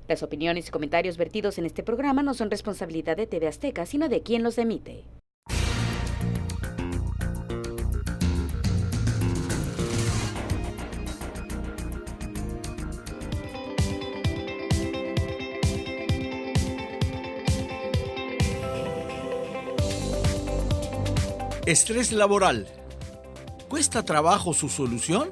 Las opiniones y comentarios vertidos en este programa no son responsabilidad de TV Azteca, sino de quien los emite. Estrés laboral. ¿Cuesta trabajo su solución?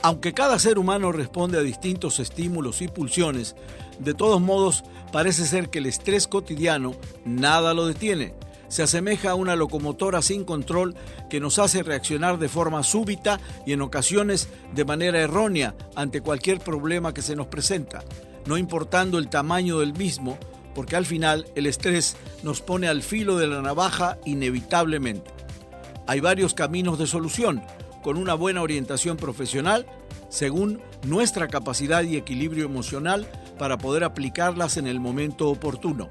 Aunque cada ser humano responde a distintos estímulos y pulsiones, de todos modos parece ser que el estrés cotidiano nada lo detiene. Se asemeja a una locomotora sin control que nos hace reaccionar de forma súbita y en ocasiones de manera errónea ante cualquier problema que se nos presenta, no importando el tamaño del mismo, porque al final el estrés nos pone al filo de la navaja inevitablemente. Hay varios caminos de solución, con una buena orientación profesional, según nuestra capacidad y equilibrio emocional para poder aplicarlas en el momento oportuno.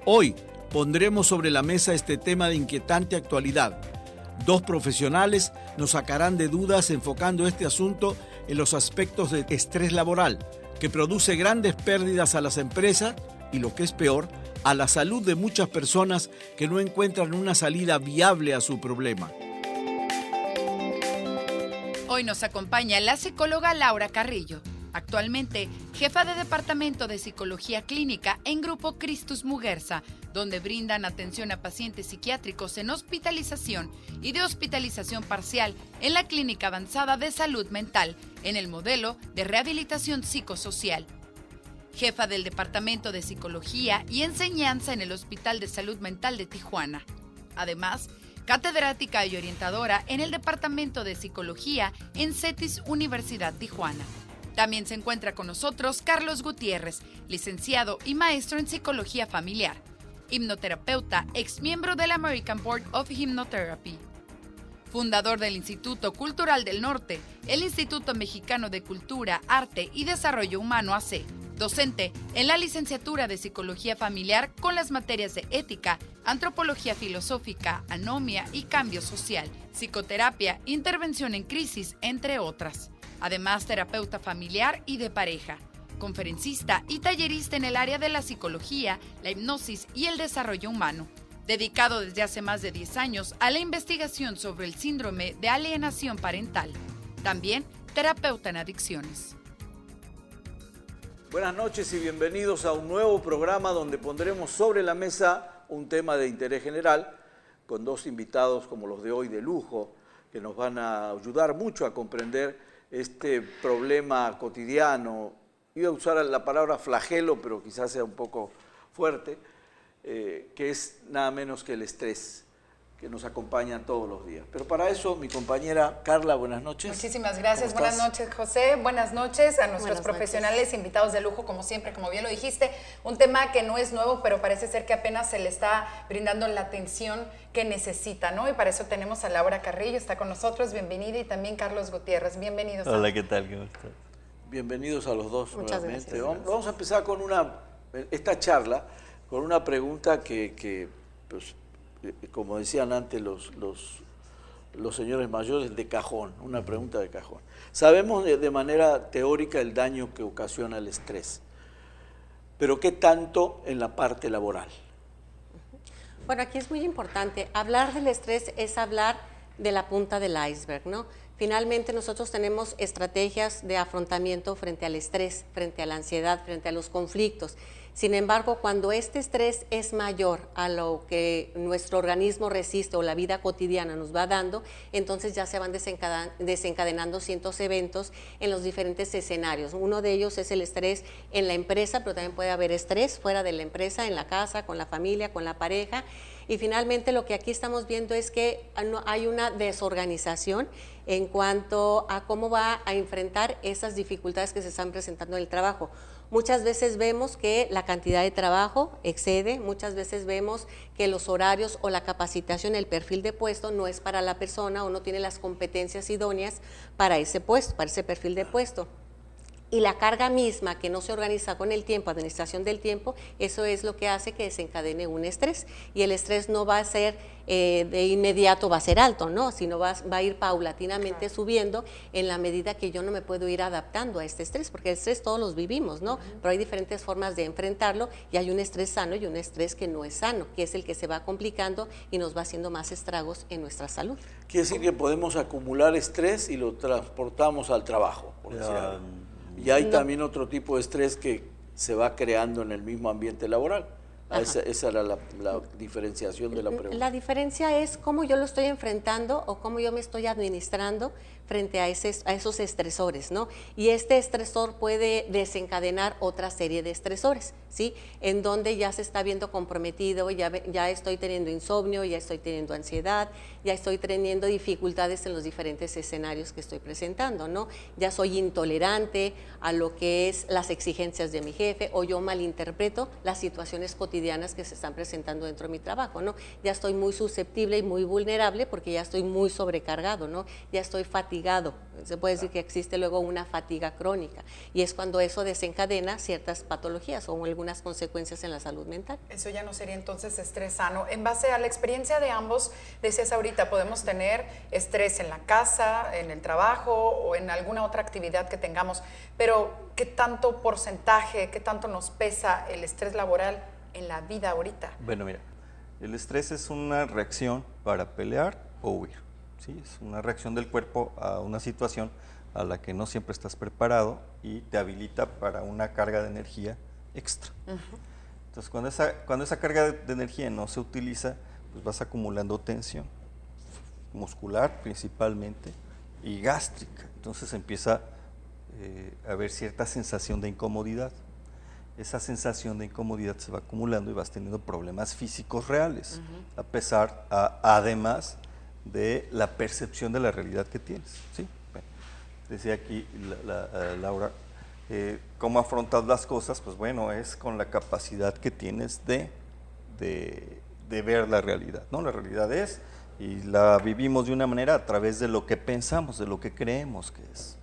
Hoy pondremos sobre la mesa este tema de inquietante actualidad. Dos profesionales nos sacarán de dudas enfocando este asunto en los aspectos de estrés laboral, que produce grandes pérdidas a las empresas y, lo que es peor, a la salud de muchas personas que no encuentran una salida viable a su problema. Hoy nos acompaña la psicóloga Laura Carrillo, actualmente jefa de Departamento de Psicología Clínica en Grupo Christus Muguerza, donde brindan atención a pacientes psiquiátricos en hospitalización y de hospitalización parcial en la Clínica Avanzada de Salud Mental, en el modelo de rehabilitación psicosocial. Jefa del Departamento de Psicología y Enseñanza en el Hospital de Salud Mental de Tijuana. Además, catedrática y orientadora en el Departamento de Psicología en CETIS Universidad Tijuana. También se encuentra con nosotros Carlos Gutiérrez, licenciado y maestro en Psicología Familiar, hipnoterapeuta, exmiembro del American Board of Hypnotherapy, fundador del Instituto Cultural del Norte, el Instituto Mexicano de Cultura, Arte y Desarrollo Humano AC, docente en la licenciatura de Psicología Familiar con las materias de Ética, Antropología Filosófica, Anomia y Cambio Social, Psicoterapia, Intervención en Crisis, entre otras. Además, terapeuta familiar y de pareja, conferencista y tallerista en el área de la psicología, la hipnosis y el desarrollo humano. Dedicado desde hace más de 10 años a la investigación sobre el síndrome de alienación parental. También terapeuta en adicciones. Buenas noches y bienvenidos a un nuevo programa donde pondremos sobre la mesa un tema de interés general con dos invitados como los de hoy de lujo que nos van a ayudar mucho a comprender este problema cotidiano. Iba a usar la palabra flagelo, pero quizás sea un poco fuerte, que es nada menos que el estrés, que nos acompaña todos los días. Pero para eso, mi compañera Carla, buenas noches. Muchísimas gracias. Buenas noches, José. Buenas noches a nuestros profesionales, invitados de lujo, como siempre, como bien lo dijiste. Un tema que no es nuevo, pero parece ser que apenas se le está brindando la atención que necesita, ¿no? Y para eso tenemos a Laura Carrillo, está con nosotros, bienvenida, y también Carlos Gutiérrez. Bienvenidos. Hola, ¿qué tal? ¿Cómo estás? Bienvenidos a los dos. Muchas nuevamente. gracias. Vamos a empezar con esta charla con una pregunta que pues, como decían antes los señores mayores, de cajón, una pregunta de cajón. Sabemos de manera teórica el daño que ocasiona el estrés, pero ¿qué tanto en la parte laboral? Bueno, aquí es muy importante. Hablar del estrés es hablar de la punta del iceberg, ¿no? Finalmente nosotros tenemos estrategias de afrontamiento frente al estrés, frente a la ansiedad, frente a los conflictos. Sin embargo, cuando este estrés es mayor a lo que nuestro organismo resiste o la vida cotidiana nos va dando, entonces ya se van desencadenando ciertos eventos en los diferentes escenarios. Uno de ellos es el estrés en la empresa, pero también puede haber estrés fuera de la empresa, en la casa, con la familia, con la pareja. Y finalmente lo que aquí estamos viendo es que hay una desorganización en cuanto a cómo va a enfrentar esas dificultades que se están presentando en el trabajo. Muchas veces vemos que la cantidad de trabajo excede, muchas veces vemos que los horarios o la capacitación, el perfil de puesto no es para la persona o no tiene las competencias idóneas para ese puesto, para ese perfil de puesto. Y la carga misma que no se organiza con el tiempo, administración del tiempo, eso es lo que hace que desencadene un estrés. Y el estrés no va a ser de inmediato, va a ser alto, ¿no? Sino va a ir paulatinamente subiendo en la medida que yo no me puedo ir adaptando a este estrés, porque el estrés todos los vivimos, ¿no? Pero hay diferentes formas de enfrentarlo y hay un estrés sano y un estrés que no es sano, que es el que se va complicando y nos va haciendo más estragos en nuestra salud. Quiere decir que podemos acumular estrés y lo transportamos al trabajo, por decir algo. Y hay también otro tipo de estrés que se va creando en el mismo ambiente laboral. Esa era la diferenciación de la pregunta. La diferencia es cómo yo lo estoy enfrentando o cómo yo me estoy administrando frente a esos estresores, ¿no? Y este estresor puede desencadenar otra serie de estresores, ¿sí? En donde ya se está viendo comprometido, ya estoy teniendo insomnio, ya estoy teniendo ansiedad, ya estoy teniendo dificultades en los diferentes escenarios que estoy presentando, ¿no? Ya soy intolerante a lo que es las exigencias de mi jefe, o yo malinterpreto las situaciones cotidianas que se están presentando dentro de mi trabajo, ¿no? Ya estoy muy susceptible y muy vulnerable porque ya estoy muy sobrecargado, ¿no? Ya estoy fatigado. Se puede decir que existe luego una fatiga crónica y es cuando eso desencadena ciertas patologías o algunas consecuencias en la salud mental. Eso ya no sería entonces estrés sano. En base a la experiencia de ambos, decías ahorita, podemos tener estrés en la casa, en el trabajo o en alguna otra actividad que tengamos, pero ¿qué tanto porcentaje, qué tanto nos pesa el estrés laboral en la vida ahorita? Bueno, mira, el estrés es una reacción para pelear o huir. ¿Sí? Es una reacción del cuerpo a una situación a la que no siempre estás preparado y te habilita para una carga de energía extra. Entonces, cuando esa carga de energía no se utiliza, pues vas acumulando tensión muscular principalmente y gástrica. Entonces empieza a haber cierta sensación de incomodidad. Esa sensación de incomodidad se va acumulando y vas teniendo problemas físicos reales, además de la percepción de la realidad que tienes. ¿Sí? Bueno, decía aquí Laura, cómo afrontas las cosas, pues bueno, es con la capacidad que tienes de ver la realidad, ¿no? La realidad es, y la vivimos de una manera a través de lo que pensamos, de lo que creemos que es.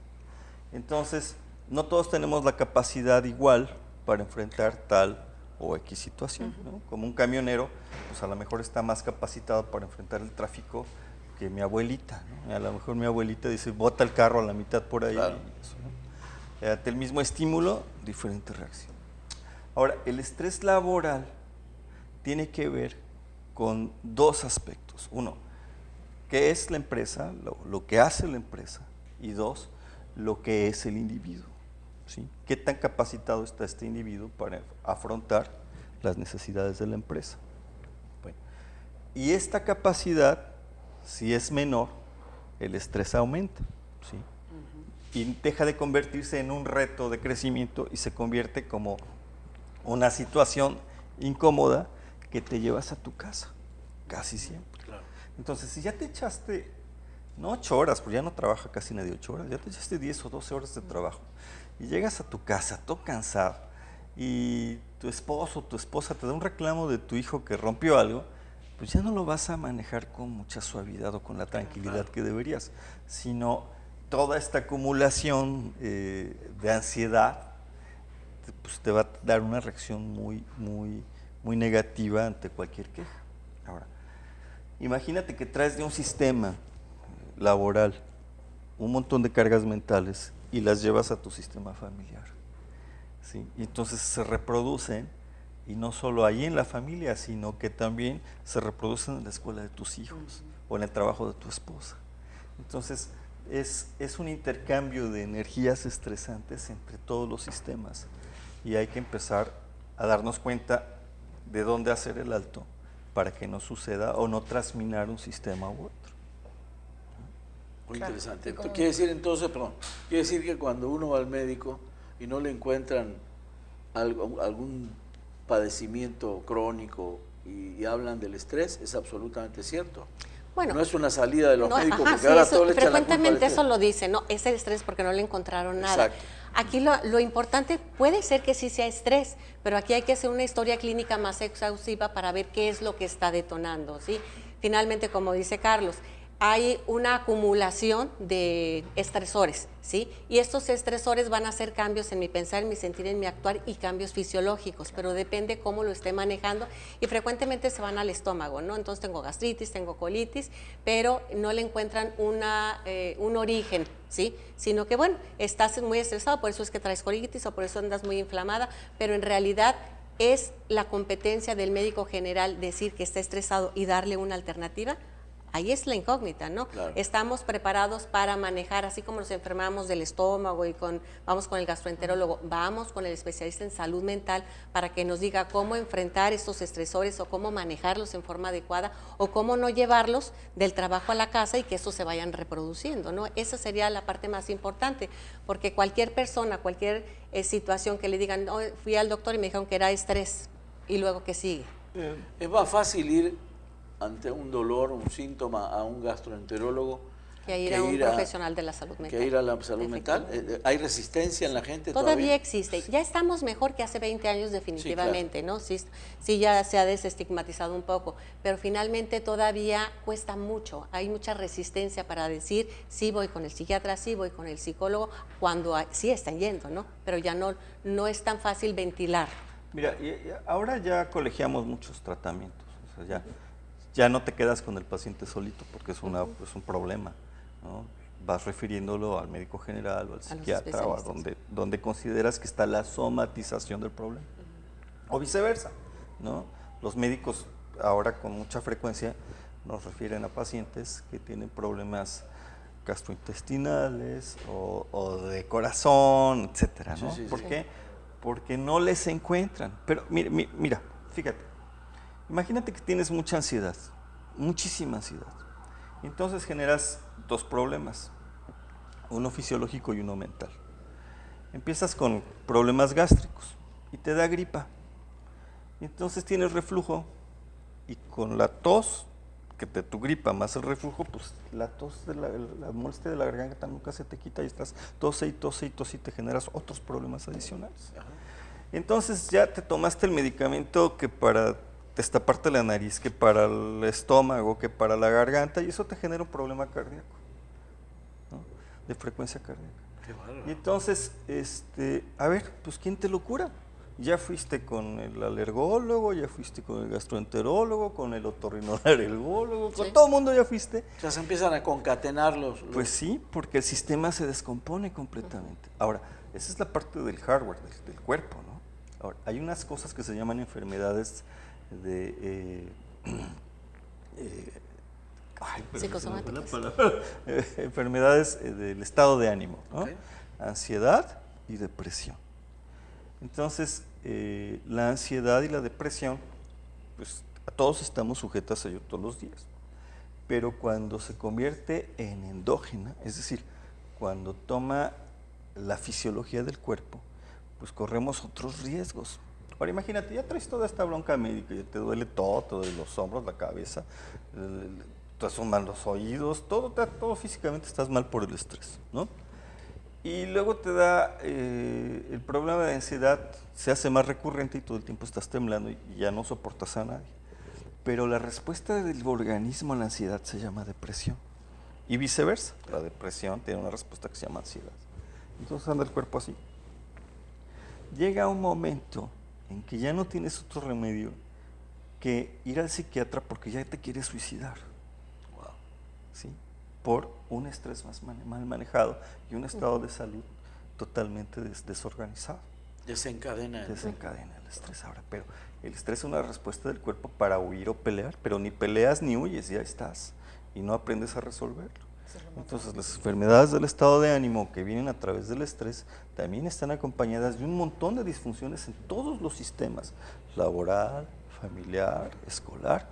Entonces, no todos tenemos la capacidad igual para enfrentar tal o X situación, ¿no? Como un camionero, pues a lo mejor está más capacitado para enfrentar el tráfico que mi abuelita, ¿no? A lo mejor mi abuelita dice, bota el carro a la mitad por ahí, claro. Y eso, ¿no? Ante el mismo estímulo, diferente reacción. Ahora, el estrés laboral tiene que ver con dos aspectos. Uno, ¿qué es la empresa? Lo que hace la empresa. Y dos, lo que es el individuo. ¿Sí? ¿Qué tan capacitado está este individuo para afrontar las necesidades de la empresa? Bueno, y esta capacidad, si es menor, el estrés aumenta, ¿sí? Y deja de convertirse en un reto de crecimiento y se convierte como una situación incómoda que te llevas a tu casa, casi siempre. Claro. Entonces, si ya te echaste, no 8 horas, porque ya no trabaja casi nadie 8 horas, ya te echaste 10 o 12 horas de trabajo, y llegas a tu casa todo cansado, y tu esposo o tu esposa te da un reclamo de tu hijo que rompió algo, pues ya no lo vas a manejar con mucha suavidad o con la tranquilidad que deberías, sino toda esta acumulación de ansiedad pues te va a dar una reacción muy negativa ante cualquier queja. Ahora, imagínate que traes de un sistema laboral un montón de cargas mentales y las llevas a tu sistema familiar, ¿sí? Y entonces se reproducen, y no solo ahí en la familia, sino que también se reproducen en la escuela de tus hijos o en el trabajo de tu esposa. Entonces, es un intercambio de energías estresantes entre todos los sistemas y hay que empezar a darnos cuenta de dónde hacer el alto para que no suceda o no trasminar un sistema u otro. Muy interesante. Quiere decir entonces, quiere decir que cuando uno va al médico y no le encuentran algún padecimiento crónico y hablan del estrés, es absolutamente cierto. Bueno, no es una salida de los médicos, porque ahora todo le echan la culpa al estrés. Frecuentemente eso lo dicen, ¿no? Es el estrés porque no le encontraron nada. Exacto. Aquí lo importante puede ser que sí sea estrés, pero aquí hay que hacer una historia clínica más exhaustiva para ver qué es lo que está detonando, ¿sí? Finalmente, como dice Carlos, hay una acumulación de estresores, ¿sí? Y estos estresores van a hacer cambios en mi pensar, en mi sentir, en mi actuar y cambios fisiológicos, pero depende cómo lo esté manejando y frecuentemente se van al estómago, ¿no? Entonces tengo gastritis, tengo colitis, pero no le encuentran un origen, ¿sí? Sino que, bueno, estás muy estresado, por eso es que traes colitis o por eso andas muy inflamada, pero en realidad es la competencia del médico general decir que está estresado y darle una alternativa. Ahí es la incógnita, ¿no? Claro. Estamos preparados para manejar, así como nos enfermamos del estómago y vamos con el gastroenterólogo, vamos con el especialista en salud mental para que nos diga cómo enfrentar estos estresores o cómo manejarlos en forma adecuada o cómo no llevarlos del trabajo a la casa y que estos se vayan reproduciendo, ¿no? Esa sería la parte más importante, porque cualquier persona, cualquier situación que le digan, oh, fui al doctor y me dijeron que era estrés, y luego ¿qué sigue? Es más fácil ir ante un dolor, un síntoma, a un gastroenterólogo Que ir a un profesional de la salud mental. Que ir a la salud mental. ¿Hay resistencia en la gente todavía existe. Ya estamos mejor que hace 20 años definitivamente, sí, claro. ¿No? Sí, ya se ha desestigmatizado un poco, pero finalmente todavía cuesta mucho. Hay mucha resistencia para decir, sí voy con el psiquiatra, sí voy con el psicólogo, cuando sí están yendo, ¿no? Pero ya no es tan fácil ventilar. Mira, ahora ya colegiamos muchos tratamientos, o sea, ya no te quedas con el paciente solito porque es un problema, ¿no? Vas refiriéndolo al médico general o al psiquiatra o a donde consideras que está la somatización del problema. O viceversa, ¿no? Los médicos ahora con mucha frecuencia nos refieren a pacientes que tienen problemas gastrointestinales o de corazón, etcétera, ¿no? ¿Por qué? Porque no les encuentran. Pero mira, fíjate. Imagínate que tienes mucha ansiedad, muchísima ansiedad. Entonces generas dos problemas, uno fisiológico y uno mental. Empiezas con problemas gástricos y te da gripa. Entonces tienes reflujo y con la tos, que tu gripa más el reflujo, pues la tos, la molestia de la garganta nunca se te quita y estás tose y te generas otros problemas adicionales. Entonces ya te tomaste el medicamento que para destaparte la nariz, que para el estómago, que para la garganta, y eso te genera un problema cardíaco, ¿no? De frecuencia cardíaca. Qué bárbaro. Y entonces, a ver, pues ¿quién te lo cura? Ya fuiste con el alergólogo, ya fuiste con el gastroenterólogo, con el otorrinolaringólogo, con todo el mundo ya fuiste. O sea, se empiezan a concatenar los... Pues sí, porque el sistema se descompone completamente. Ahora, esa es la parte del hardware, del cuerpo, ¿no? Ahora, hay unas cosas que se llaman enfermedades psicosomáticas. Enfermedades del estado de ánimo, ¿no? Okay. Ansiedad y depresión. Entonces, la ansiedad y la depresión, pues a todos estamos sujetas a ello todos los días. Pero cuando se convierte en endógena, es decir, cuando toma la fisiología del cuerpo, pues corremos otros riesgos. Ahora imagínate, ya traes toda esta bronca médica, ya te duele todo, te duele los hombros, la cabeza, te asoman los oídos, todo físicamente estás mal por el estrés, ¿no? Y luego te da el problema de ansiedad, se hace más recurrente y todo el tiempo estás temblando y ya no soportas a nadie. Pero la respuesta del organismo a la ansiedad se llama depresión. Y viceversa, la depresión tiene una respuesta que se llama ansiedad. Entonces anda el cuerpo así. Llega un momento en que ya no tienes otro remedio que ir al psiquiatra porque ya te quieres suicidar. Wow. ¿Sí? Por un estrés mal manejado y un estado de salud totalmente desorganizado. Desencadena el estrés ahora, pero el estrés es una respuesta del cuerpo para huir o pelear, pero ni peleas ni huyes, ya estás, y no aprendes a resolverlo. Entonces las enfermedades del estado de ánimo que vienen a través del estrés también están acompañadas de un montón de disfunciones en todos los sistemas, laboral, familiar, escolar,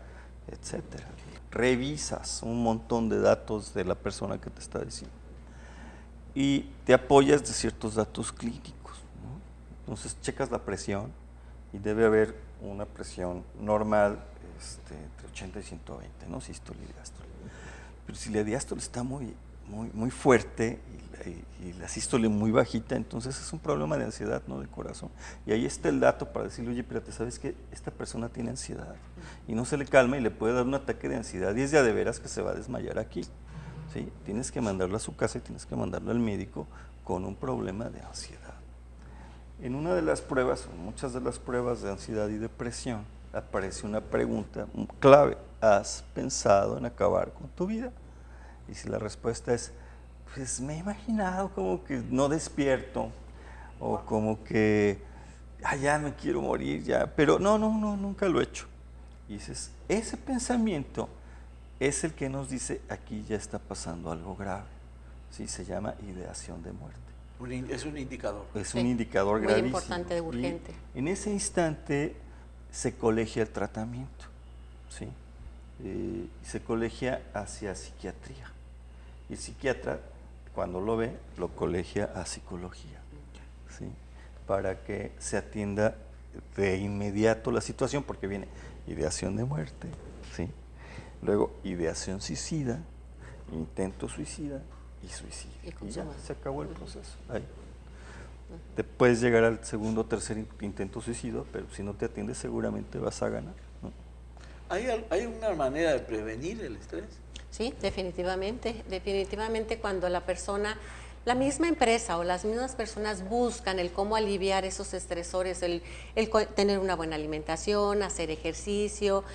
etcétera. Revisas un montón de datos de la persona que te está diciendo y te apoyas de ciertos datos clínicos, ¿no? Entonces checas la presión y debe haber una presión normal entre 80 y 120, ¿no? Sístole y diástole. Pero si la diástole está muy muy fuerte y la sístole muy bajita, entonces es un problema de ansiedad, no de corazón. Y ahí está el dato para decirle, oye, espérate, ¿sabes qué? Esta persona tiene ansiedad y no se le calma y le puede dar un ataque de ansiedad y es de veras que se va a desmayar aquí. ¿Sí? Tienes que mandarlo a su casa y tienes que mandarlo al médico con un problema de ansiedad. En una de las pruebas, o muchas de las pruebas de ansiedad y depresión, aparece una pregunta clave: ¿has pensado en acabar con tu vida? Y si la respuesta es, pues me he imaginado como que no despierto, o como que, ya me quiero morir, ya, pero no, nunca lo he hecho. Y dices, ese pensamiento es el que nos dice, aquí ya está pasando algo grave. ¿Sí? Se llama ideación de muerte. Es un indicador. Es un indicador gravísimo. Muy importante, de urgente. Y en ese instante se colegia el tratamiento, ¿sí? Se colegia hacia psiquiatría. Y el psiquiatra, cuando lo ve, lo colegia a psicología, ¿sí? Para que se atienda de inmediato la situación, porque viene ideación de muerte, ¿sí? Luego ideación suicida, intento suicida y suicidio. Y ya se acabó el proceso. Ahí. Te puedes llegar al segundo o tercer intento suicidio, pero si no te atiendes seguramente vas a ganar, ¿no? ¿Hay una manera de prevenir el estrés? Sí, definitivamente. Definitivamente cuando la persona, la misma empresa o las mismas personas buscan el cómo aliviar esos estresores, el tener una buena alimentación, hacer ejercicio,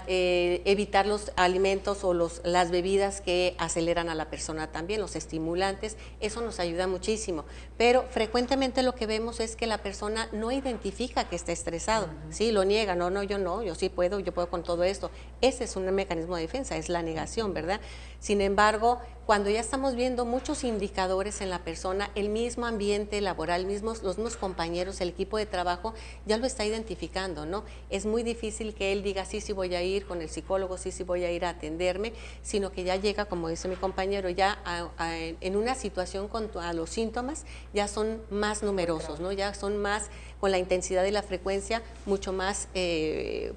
evitar los alimentos o las bebidas que aceleran a la persona también, los estimulantes, eso nos ayuda muchísimo. Pero frecuentemente lo que vemos es que la persona no identifica que está estresado, ¿sí? Lo niega, no, yo sí puedo, yo puedo con todo esto. Ese es un mecanismo de defensa, es la negación, ¿verdad? Sin embargo, cuando ya estamos viendo muchos indicadores en la persona, el mismo ambiente laboral, los mismos compañeros, el equipo de trabajo, ya lo está identificando, ¿no? Es muy difícil que él diga, sí voy a ir con el psicólogo, sí voy a ir a atenderme, sino que ya llega, como dice mi compañero, ya en una situación a los síntomas ya son más numerosos, ¿no? Ya son más, con la intensidad y la frecuencia, mucho más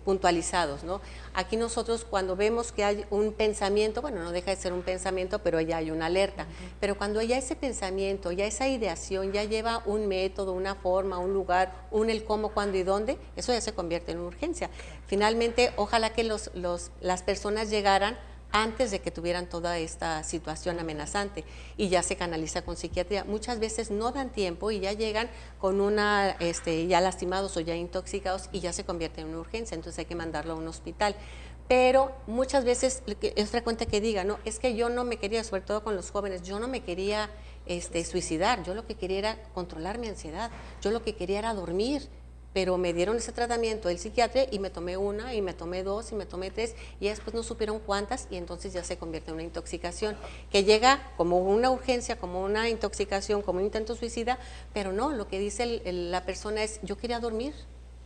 puntualizados, ¿no? Aquí nosotros cuando vemos que hay un pensamiento, bueno, no deja de ser un pensamiento, pero ya hay una alerta. Pero cuando ya ese pensamiento, ya esa ideación, ya lleva un método, una forma, un lugar, el cómo, cuándo y dónde, eso ya se convierte en una urgencia. Finalmente, ojalá que las personas llegaran antes de que tuvieran toda esta situación amenazante y ya se canaliza con psiquiatría. Muchas veces no dan tiempo y ya llegan con ya lastimados o ya intoxicados y ya se convierte en una urgencia, entonces hay que mandarlo a un hospital. Pero muchas veces es frecuente que digan, no, es que yo no me quería, sobre todo con los jóvenes, yo no me quería suicidar, yo lo que quería era controlar mi ansiedad, yo lo que quería era dormir, pero me dieron ese tratamiento del psiquiatra y me tomé una, y me tomé dos, y me tomé tres, y después no supieron cuántas, y entonces ya se convierte en una intoxicación, que llega como una urgencia, como una intoxicación, como un intento suicida, pero no, lo que dice la persona es, yo quería dormir,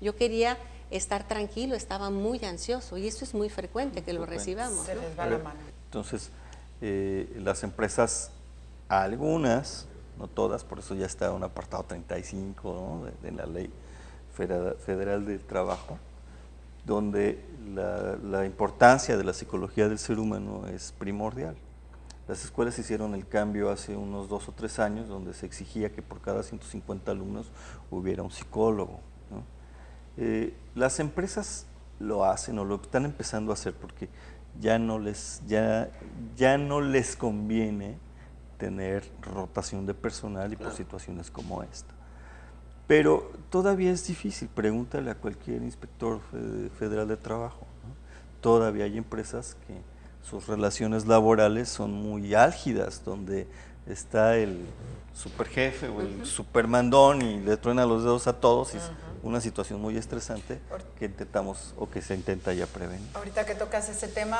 yo quería estar tranquilo, estaba muy ansioso, y eso es muy frecuente que lo recibamos, Se ¿no? les va la mano. Entonces, las empresas, algunas, no todas, por eso ya está un apartado 35, ¿no? de la ley federal del trabajo, donde la importancia de la psicología del ser humano es primordial. Las escuelas hicieron el cambio hace unos 2 o 3 años, donde se exigía que por cada 150 alumnos hubiera un psicólogo, ¿no? Las empresas lo hacen o lo están empezando a hacer porque ya no les conviene tener rotación de personal y por situaciones como esta. Pero todavía es difícil, pregúntale a cualquier inspector federal de trabajo, ¿no? Todavía hay empresas que sus relaciones laborales son muy álgidas, donde está el superjefe o el supermandón y le truena los dedos a todos, y es una situación muy estresante que intentamos o que se intenta ya prevenir. Ahorita que tocas ese tema,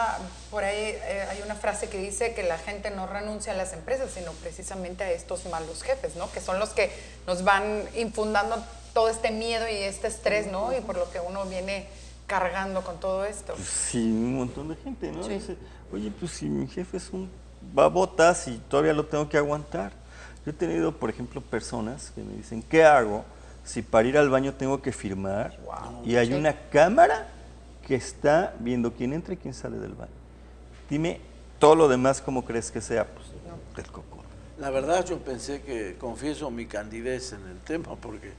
por ahí hay una frase que dice que la gente no renuncia a las empresas, sino precisamente a estos malos jefes, ¿no? Que son los que nos van infundando todo este miedo y este estrés, ¿no? Y por lo que uno viene cargando con todo esto. Pues sí, un montón de gente, ¿no? Sí. Dice, oye, pues si mi jefe es un babotas y todavía lo tengo que aguantar. Yo he tenido, por ejemplo, personas que me dicen, ¿qué hago si para ir al baño tengo que firmar? Wow. Y hay una cámara que está viendo quién entra y quién sale del baño. Dime todo lo demás, ¿cómo crees que sea? Pues del coco. La verdad yo pensé confieso mi candidez en el tema, porque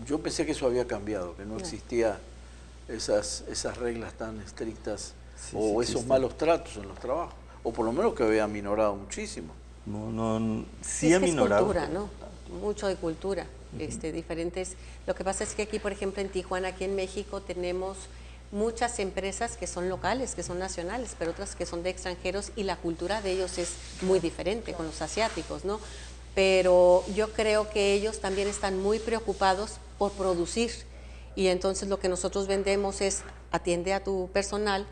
yo pensé que eso había cambiado, que no existía esas reglas tan estrictas o esos malos tratos en los trabajos, o por lo menos que había minorado muchísimo. Sí ha minorado. Es cultura, ¿no? Mucho de cultura, diferentes. Lo que pasa es que aquí, por ejemplo, en Tijuana, aquí en México, tenemos muchas empresas que son locales, que son nacionales, pero otras que son de extranjeros, y la cultura de ellos es muy diferente con los asiáticos, ¿no? Pero yo creo que ellos también están muy preocupados por producir, y entonces lo que nosotros vendemos es: atiende a tu personal,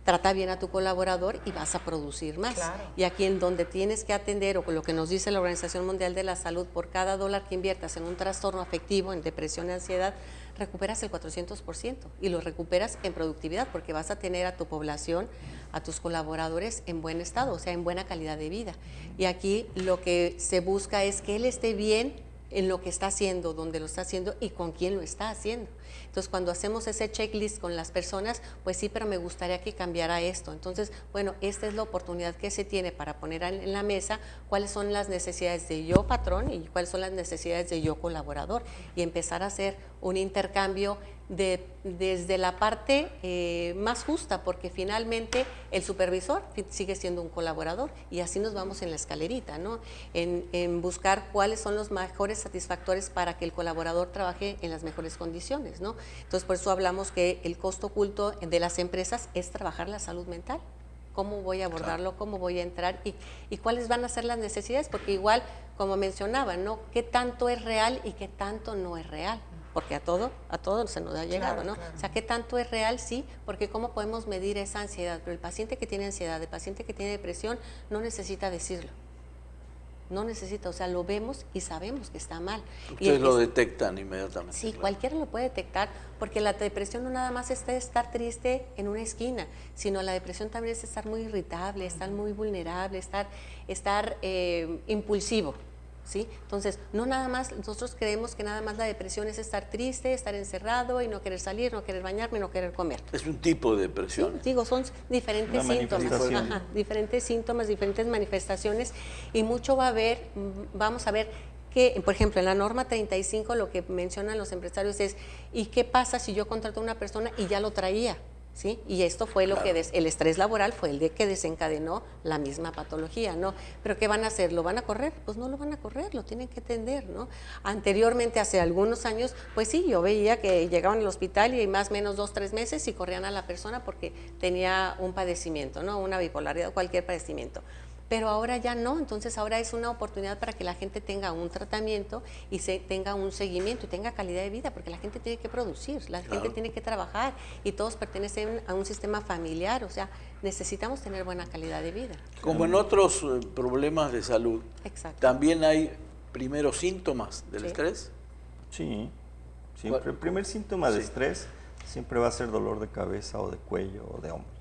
trata bien a tu colaborador y vas a producir más. Claro. Y aquí en donde tienes que atender, o con lo que nos dice la Organización Mundial de la Salud, por cada $1 que inviertas en un trastorno afectivo, en depresión y ansiedad, recuperas el 400%, y lo recuperas en productividad, porque vas a tener a tu población, a tus colaboradores en buen estado, o sea, en buena calidad de vida. Y aquí lo que se busca es que él esté bien en lo que está haciendo, donde lo está haciendo y con quién lo está haciendo. Entonces, cuando hacemos ese checklist con las personas, pues sí, pero me gustaría que cambiara esto. Entonces, bueno, esta es la oportunidad que se tiene para poner en la mesa cuáles son las necesidades de yo patrón y cuáles son las necesidades de yo colaborador, y empezar a hacer un intercambio desde la parte más justa, porque finalmente el supervisor sigue siendo un colaborador, y así nos vamos en la escalerita, ¿no? En buscar cuáles son los mejores satisfactores para que el colaborador trabaje en las mejores condiciones, ¿no? Entonces, por eso hablamos que el costo oculto de las empresas es trabajar la salud mental. ¿Cómo voy a abordarlo? ¿Cómo voy a entrar? ¿Y cuáles van a ser las necesidades? Porque igual, como mencionaba, ¿no? ¿Qué tanto es real y qué tanto no es real? Porque a todo se nos ha llegado, ¿no? Claro. O sea, ¿qué tanto es real? Sí, porque ¿cómo podemos medir esa ansiedad? Pero el paciente que tiene ansiedad, el paciente que tiene depresión, no necesita decirlo. No necesita, o sea, lo vemos y sabemos que está mal. Ustedes lo detectan inmediatamente. Sí, claro. Cualquiera lo puede detectar, porque la depresión no nada más es estar triste en una esquina, sino la depresión también es estar muy irritable, estar muy vulnerable, estar impulsivo. ¿Sí? Entonces, no nada más, nosotros creemos que nada más la depresión es estar triste, estar encerrado y no querer salir, no querer bañarme, no querer comer. Es un tipo de depresión. Sí, digo, son diferentes síntomas, diferentes síntomas, diferentes manifestaciones, y mucho vamos a ver que, por ejemplo, en la norma 35 lo que mencionan los empresarios es: ¿y qué pasa si yo contrato a una persona y ya lo traía? ¿Sí? Y esto fue lo que el estrés laboral fue el de que desencadenó la misma patología, ¿no? Pero ¿qué van a hacer? ¿Lo van a correr? Pues no lo van a correr, lo tienen que atender, ¿no? Anteriormente, hace algunos años, pues sí, yo veía que llegaban al hospital y más o menos 2-3 meses y corrían a la persona porque tenía un padecimiento, ¿no? Una bipolaridad, cualquier padecimiento. Pero ahora ya no, entonces ahora es una oportunidad para que la gente tenga un tratamiento y tenga un seguimiento y tenga calidad de vida, porque la gente tiene que producir, la gente tiene que trabajar, y todos pertenecen a un sistema familiar, o sea, necesitamos tener buena calidad de vida. Como en otros problemas de salud, ¿también hay primeros síntomas del estrés? Sí, siempre. El primer síntoma de estrés siempre va a ser dolor de cabeza o de cuello o de hombros.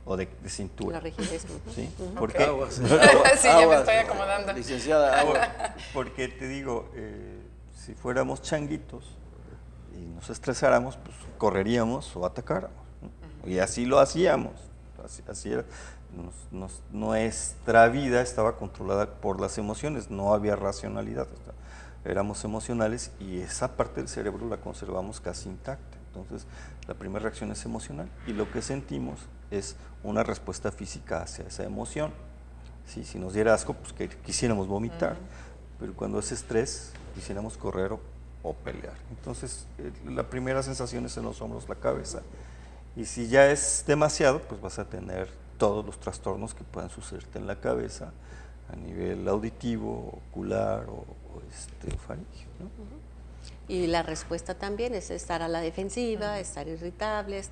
O de cintura. La rigidez. Sí, porque sí, ya me estoy acomodando. Licenciada, agua. Porque te digo, si fuéramos changuitos y nos estresáramos, pues correríamos o atacáramos, ¿no? Y así lo hacíamos. Así era. Nuestra vida estaba controlada por las emociones, no había racionalidad. Éramos emocionales, y esa parte del cerebro la conservamos casi intacta. Entonces, la primera reacción es emocional, y lo que sentimos es una respuesta física hacia esa emoción. ¿Sí? Si nos diera asco, pues que quisiéramos vomitar, pero cuando es estrés, quisiéramos correr o pelear. Entonces, la primera sensación es en los hombros, la cabeza, y si ya es demasiado, pues vas a tener todos los trastornos que puedan sucederte en la cabeza, a nivel auditivo, ocular o faríngeo, ¿no? Y la respuesta también es estar a la defensiva, estar irritable,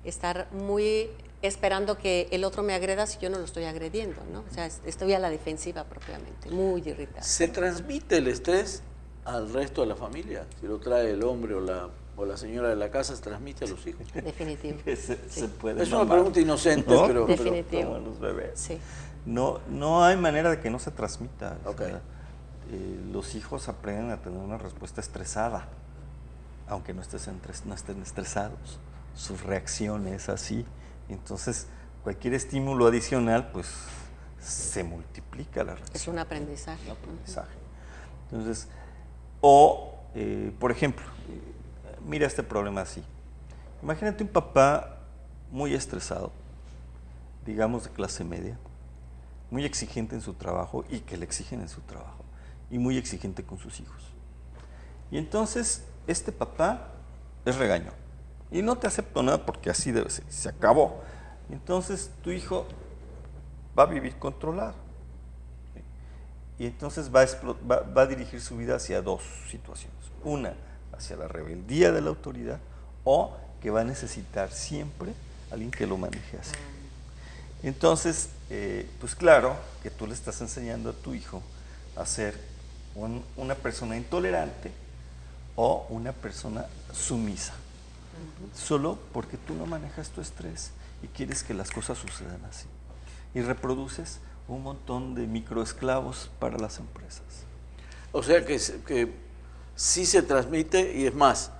estar muy esperando que el otro me agreda si yo no lo estoy agrediendo, ¿no? O sea, estoy a la defensiva propiamente, muy irritable. ¿Se transmite el estrés al resto de la familia? Si lo trae el hombre o la señora de la casa, ¿se transmite a los hijos? Definitivo. Se puede es una pregunta inocente, ¿no? pero definitivo. Como los bebés. Sí. No hay manera de que no se transmita. Okay. O sea, los hijos aprenden a tener una respuesta estresada, aunque no estén estresados. Su reacción es así. Entonces, cualquier estímulo adicional, pues se multiplica la reacción. Es un aprendizaje. Un aprendizaje. Entonces, o, por ejemplo, mira este problema así. Imagínate un papá muy estresado, digamos de clase media, muy exigente en su trabajo y que le exigen en su trabajo, y muy exigente con sus hijos. Y entonces, este papá es regañón y no te acepto nada porque así debe ser, se acabó. Entonces, tu hijo va a vivir controlado. ¿Sí? Y entonces va a dirigir su vida hacia dos situaciones. Una, hacia la rebeldía de la autoridad, o que va a necesitar siempre alguien que lo maneje así. Entonces, pues claro que tú le estás enseñando a tu hijo a ser una persona intolerante o una persona sumisa, solo porque tú no manejas tu estrés y quieres que las cosas sucedan así. Y reproduces un montón de microesclavos para las empresas. O sea que sí se transmite, y es más,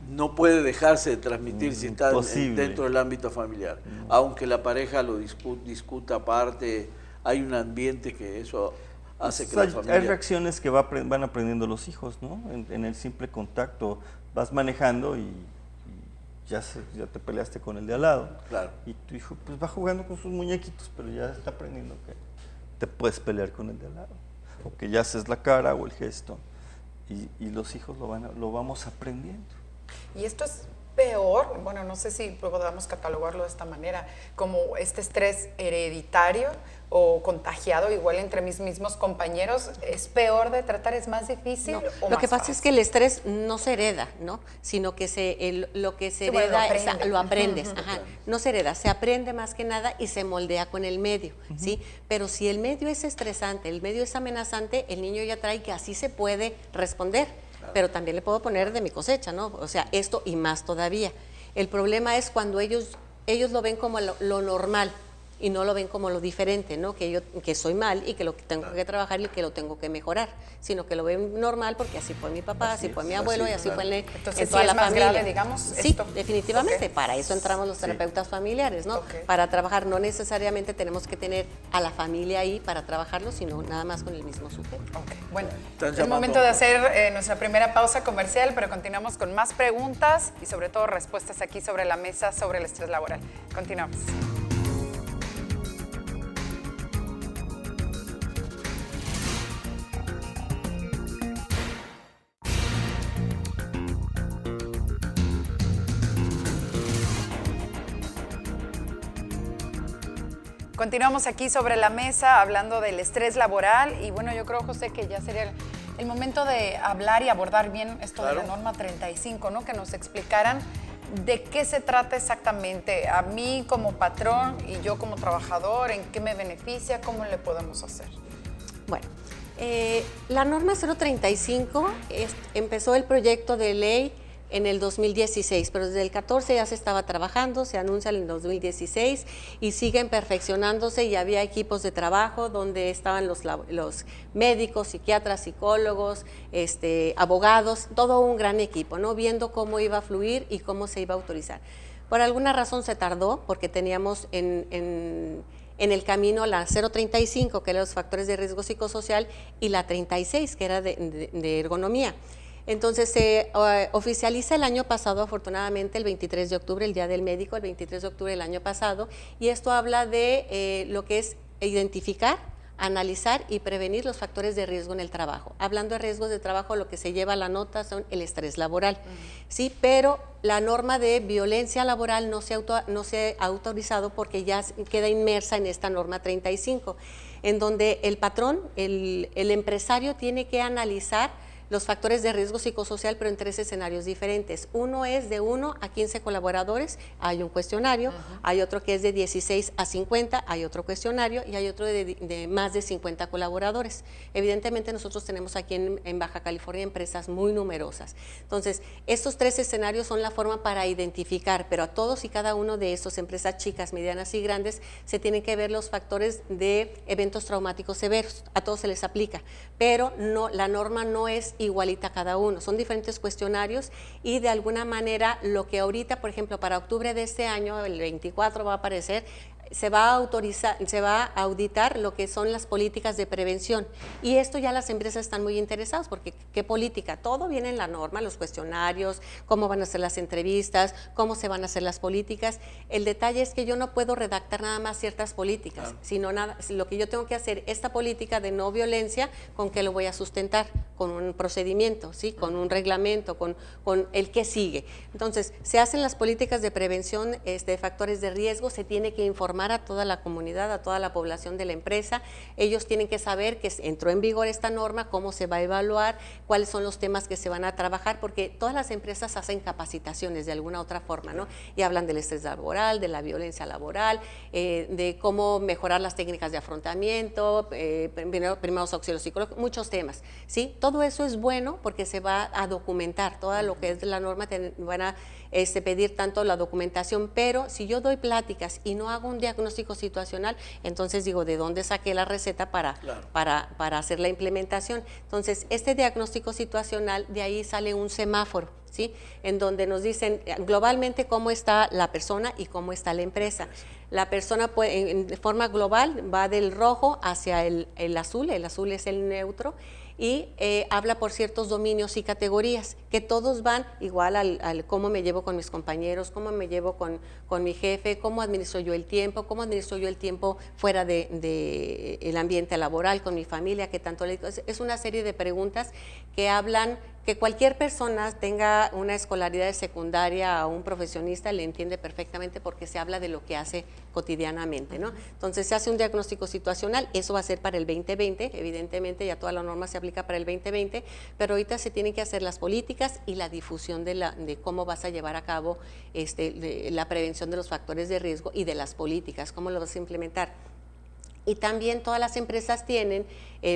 no puede dejarse de transmitir si está dentro del ámbito familiar. Aunque la pareja lo discuta aparte, hay un ambiente que eso hace que la familia... Hay reacciones que van aprendiendo los hijos, ¿no? En el simple contacto vas manejando y ya te peleaste con el de al lado. Claro. Y tu hijo pues va jugando con sus muñequitos, pero ya está aprendiendo que te puedes pelear con el de al lado. O que ya haces la cara o el gesto. Y los hijos lo vamos aprendiendo. Y esto es peor, bueno, no sé si podamos catalogarlo de esta manera, como este estrés hereditario o contagiado igual entre mis mismos compañeros, ¿es peor de tratar, es más difícil? No, o lo que más pasa es que el estrés no se hereda, ¿no? Sino que lo que se hereda lo aprendes. Ajá. No se hereda, se aprende más que nada y se moldea con el medio, ¿sí? Pero si el medio es estresante, el medio es amenazante, el niño ya trae que así se puede responder. Pero también le puedo poner de mi cosecha, ¿no? O sea, esto y más todavía. El problema es cuando ellos lo ven como lo normal y no lo ven como lo diferente, ¿no? Que soy mal y que lo tengo que trabajar y que lo tengo que mejorar, sino que lo ven normal porque así fue mi papá, así fue mi abuelo y así fue en toda la familia. Grave, digamos, sí, esto. Definitivamente. Okay. Para eso entramos los terapeutas familiares, ¿no? Okay. Para trabajar, no necesariamente tenemos que tener a la familia ahí para trabajarlo, sino nada más con el mismo sujeto. Okay. Bueno, es momento de hacer nuestra primera pausa comercial, pero continuamos con más preguntas y sobre todo respuestas aquí sobre la mesa sobre el estrés laboral. Continuamos. Continuamos aquí sobre la mesa hablando del estrés laboral y bueno, yo creo, José, que ya sería el momento de hablar y abordar bien esto de la norma 35, ¿no? Que nos explicaran de qué se trata exactamente, a mí como patrón y yo como trabajador, en qué me beneficia, cómo le podemos hacer. Bueno, la norma 035 empezó el proyecto de ley en el 2016, pero desde el 14 ya se estaba trabajando, se anuncia en el 2016 y siguen perfeccionándose y había equipos de trabajo donde estaban los médicos, psiquiatras, psicólogos, abogados, todo un gran equipo, ¿no? Viendo cómo iba a fluir y cómo se iba a autorizar. Por alguna razón se tardó porque teníamos en el camino la 035, que eran los factores de riesgo psicosocial, y la 36, que era de ergonomía. Entonces se oficializa el año pasado, afortunadamente, el 23 de octubre, el Día del Médico, el 23 de octubre del año pasado, y esto habla de lo que es identificar, analizar y prevenir los factores de riesgo en el trabajo. Hablando de riesgos de trabajo, lo que se lleva a la nota son el estrés laboral, ¿sí? Pero la norma de violencia laboral no se ha autorizado porque ya queda inmersa en esta norma 35, en donde el patrón, el empresario tiene que analizar los factores de riesgo psicosocial, pero en 3 escenarios diferentes. Uno es de 1 a 15 colaboradores, hay un cuestionario, hay otro que es de 16 a 50, hay otro cuestionario, y hay otro de más de 50 colaboradores. Evidentemente nosotros tenemos aquí en Baja California empresas muy numerosas. Entonces, estos 3 escenarios son la forma para identificar, pero a todos y cada uno de estos, empresas chicas, medianas y grandes, se tienen que ver los factores de eventos traumáticos severos. A todos se les aplica, pero no, la norma no es igualita a cada uno, son diferentes cuestionarios y de alguna manera lo que ahorita, por ejemplo, para octubre de este año, el 24 va a aparecer, se va a auditar lo que son las políticas de prevención. Y esto ya las empresas están muy interesadas, porque ¿qué política? Todo viene en la norma, los cuestionarios, cómo van a ser las entrevistas, cómo se van a hacer las políticas. El detalle es que yo no puedo redactar nada más ciertas políticas, sino lo que yo tengo que hacer, esta política de no violencia, ¿con qué lo voy a sustentar? Con un procedimiento, ¿sí? Con un reglamento, con el que sigue. Entonces, se hacen las políticas de prevención de factores de riesgo, se tiene que informar a toda la comunidad, a toda la población de la empresa. Ellos tienen que saber que entró en vigor esta norma, cómo se va a evaluar, cuáles son los temas que se van a trabajar, porque todas las empresas hacen capacitaciones de alguna otra forma, ¿no? Y hablan del estrés laboral, de la violencia laboral, de cómo mejorar las técnicas de afrontamiento, primeros auxilios psicológicos, muchos temas, ¿sí? Todo eso es bueno porque se va a documentar, toda lo que es la norma, van a pedir tanto la documentación, pero si yo doy pláticas y no hago un diagnóstico situacional, entonces digo, ¿de dónde saqué la receta para hacer la implementación? Entonces, este diagnóstico situacional, de ahí sale un semáforo, ¿sí? En donde nos dicen globalmente cómo está la persona y cómo está la empresa. La persona puede, en forma global, va del rojo hacia el azul es el neutro, y habla por ciertos dominios y categorías, que todos van igual al cómo me llevo con mis compañeros, cómo me llevo con mi jefe, cómo administro yo el tiempo, cómo administro yo el tiempo fuera de el ambiente laboral, con mi familia, qué tanto le digo. Es una serie de preguntas que hablan, que cualquier persona tenga una escolaridad de secundaria o un profesionista le entiende perfectamente, porque se habla de lo que hace cotidianamente, ¿no? Entonces se hace un diagnóstico situacional, eso va a ser para el 2020, evidentemente ya toda la norma se aplica para el 2020, pero ahorita se tienen que hacer las políticas y la difusión de cómo vas a llevar a cabo la prevención de los factores de riesgo y de las políticas, cómo lo vas a implementar. Y también todas las empresas tienen,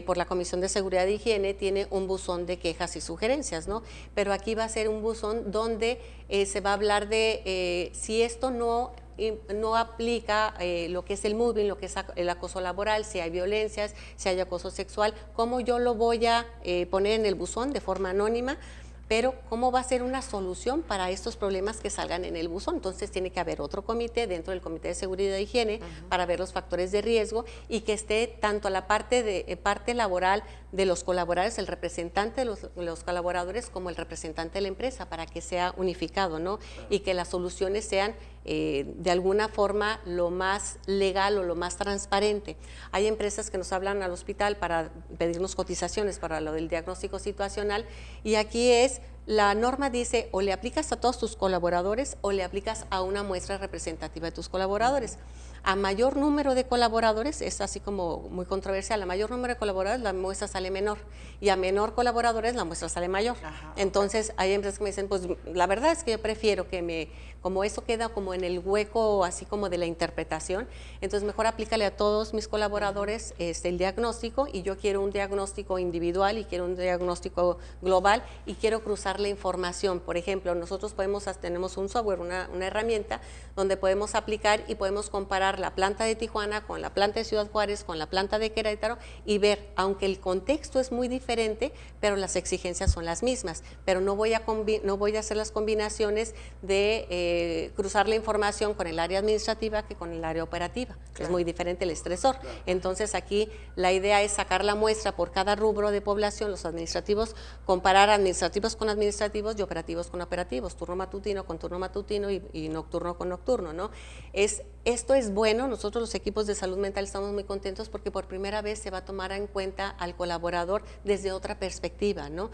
por la Comisión de Seguridad e Higiene, tiene un buzón de quejas y sugerencias, ¿no? Pero aquí va a ser un buzón donde se va a hablar de si esto no aplica lo que es el moving, lo que es el acoso laboral, si hay violencias, si hay acoso sexual, cómo yo lo voy a poner en el buzón de forma anónima, pero cómo va a ser una solución para estos problemas que salgan en el buzón. Entonces tiene que haber otro comité dentro del Comité de Seguridad e Higiene para ver los factores de riesgo, y que esté tanto la parte laboral de los colaboradores, el representante de los colaboradores, como el representante de la empresa, para que sea unificado, ¿no? Y que las soluciones sean de alguna forma lo más legal o lo más transparente. Hay empresas que nos hablan al hospital para pedirnos cotizaciones para lo del diagnóstico situacional, y aquí la norma dice, o le aplicas a todos tus colaboradores o le aplicas a una muestra representativa de tus colaboradores. A mayor número de colaboradores, es así como muy controversial, a mayor número de colaboradores la muestra sale menor, y a menor colaboradores la muestra sale mayor. Entonces hay empresas que me dicen, pues la verdad es que yo prefiero como eso queda como en el hueco así como de la interpretación, entonces mejor aplícale a todos mis colaboradores el diagnóstico, y yo quiero un diagnóstico individual y quiero un diagnóstico global, y quiero cruzar la información. Por ejemplo, nosotros tenemos un software, una herramienta donde podemos aplicar y podemos comparar la planta de Tijuana con la planta de Ciudad Juárez, con la planta de Querétaro, y ver, aunque el contexto es muy diferente, pero las exigencias son las mismas, pero no voy a hacer las combinaciones de cruzar la información con el área administrativa que con el área operativa. Claro. Es muy diferente el estresor. Claro. Entonces aquí la idea es sacar la muestra por cada rubro de población, los administrativos, comparar administrativos con administrativos y operativos con operativos, turno matutino con turno matutino y nocturno con nocturno, ¿no? Esto es bueno, nosotros los equipos de salud mental estamos muy contentos porque por primera vez se va a tomar en cuenta al colaborador desde otra perspectiva, ¿no?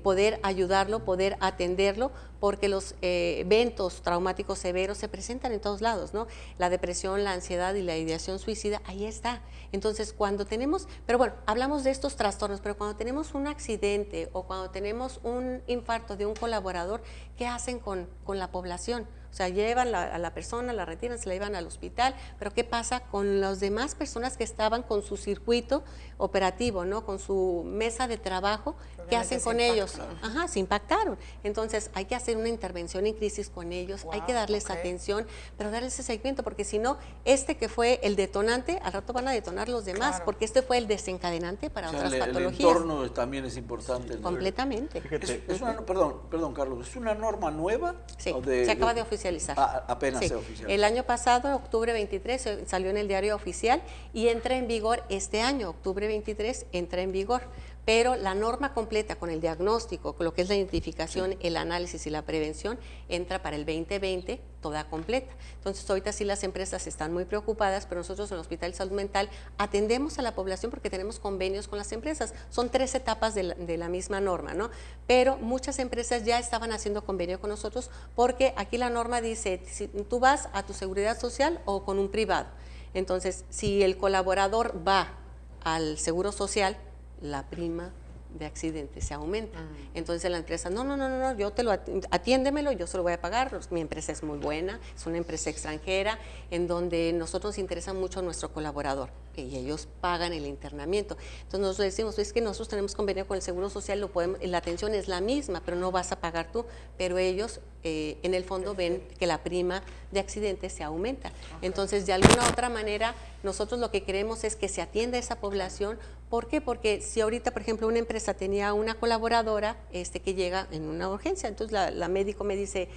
Poder ayudarlo, poder atenderlo, porque los eventos traumáticos severos se presentan en todos lados, ¿no? La depresión, la ansiedad y la ideación suicida, ahí está. Entonces, cuando tenemos, pero bueno, hablamos de estos trastornos, pero cuando tenemos un accidente o cuando tenemos un infarto de un colaborador, ¿qué hacen con la población? O sea, llevan a la persona, la retiran, se la llevan al hospital, pero ¿qué pasa con las demás personas que estaban con su circuito operativo, ¿no? Con su mesa de trabajo? ¿Qué hacen con ellos? Ajá, se impactaron. Entonces, hay que hacer una intervención en crisis con ellos, hay que darles atención, pero darles ese seguimiento, porque si no, que fue el detonante, al rato van a detonar los demás, porque este fue el desencadenante para otras patologías. El entorno también es importante. Sí, completamente. Perdón, Carlos, ¿es una norma nueva? Sí, se acaba de oficializar oficializar. Apenas sí. se oficializó. El año pasado, octubre 23, salió en el diario oficial y entra en vigor este año, octubre 23, entra en vigor. Pero la norma completa con el diagnóstico, con lo que es la identificación, sí, el análisis y la prevención, entra para el 2020 toda completa. Entonces, ahorita sí las empresas están muy preocupadas, pero nosotros en el Hospital de Salud Mental atendemos a la población porque tenemos convenios con las empresas. Son 3 etapas de la misma norma, ¿no? Pero muchas empresas ya estaban haciendo convenio con nosotros porque aquí la norma dice, si tú vas a tu seguridad social o con un privado. Entonces, si el colaborador va al seguro social, la prima de accidente se aumenta. Entonces la empresa, no, yo te lo atiéndemelo, yo se lo voy a pagar, mi empresa es muy buena, es una empresa extranjera en donde nosotros nos interesa mucho nuestro colaborador y ellos pagan el internamiento. Entonces nosotros decimos, es que nosotros tenemos convenio con el Seguro Social, lo podemos, la atención es la misma, pero no vas a pagar tú, pero ellos en el fondo ven que la prima de accidente se aumenta. Entonces, de alguna otra manera, nosotros lo que queremos es que se atienda a esa población. ¿Por qué? Porque si ahorita, por ejemplo, una empresa tenía una colaboradora que llega en una urgencia, entonces la médico me dice,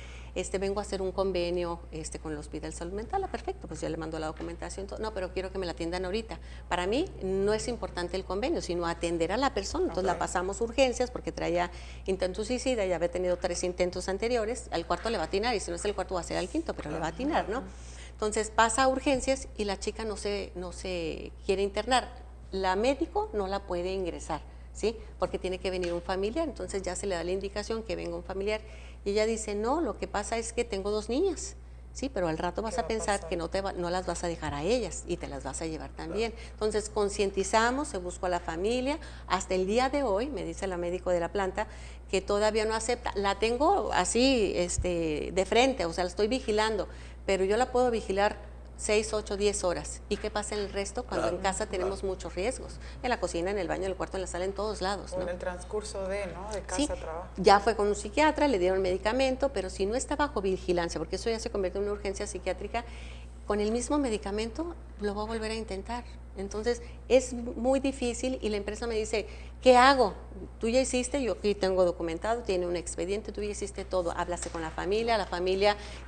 vengo a hacer un convenio con el Hospital de Salud Mental, perfecto, pues yo le mando la documentación, no, pero quiero que me la atiendan ahorita. Para mí no es importante el convenio, sino atender a la persona, entonces la pasamos urgencias porque traía intento suicida, ya había tenido 3 intentos anteriores, al cuarto le va a atinar, y si no es el cuarto va a ser al quinto, pero le va a atinar, ¿no? Entonces pasa a urgencias y la chica no se quiere internar, la médico no la puede ingresar, ¿sí? Porque tiene que venir un familiar, entonces ya se le da la indicación que venga un familiar, y ella dice, no, lo que pasa es que tengo 2 niñas, sí, pero al rato vas a pensar que no las vas a dejar a ellas y te las vas a llevar también. Claro. Entonces concientizamos, se buscó a la familia, hasta el día de hoy, me dice la médico de la planta, que todavía no acepta, la tengo así de frente, o sea, la estoy vigilando, pero yo la puedo vigilar 6, 8, 10 horas. ¿Y qué pasa en el resto cuando en casa tenemos muchos riesgos? En la cocina, en el baño, en el cuarto, en la sala, en todos lados, ¿no? En el transcurso de casa sí, a trabajo. Ya fue con un psiquiatra, le dieron medicamento, pero si no está bajo vigilancia, porque eso ya se convierte en una urgencia psiquiátrica, con el mismo medicamento lo va a volver a intentar. Entonces es muy difícil y la empresa me dice, ¿qué hago? Tú ya hiciste, yo aquí tengo documentado, tiene un expediente, tú ya hiciste todo, hablaste con la familia,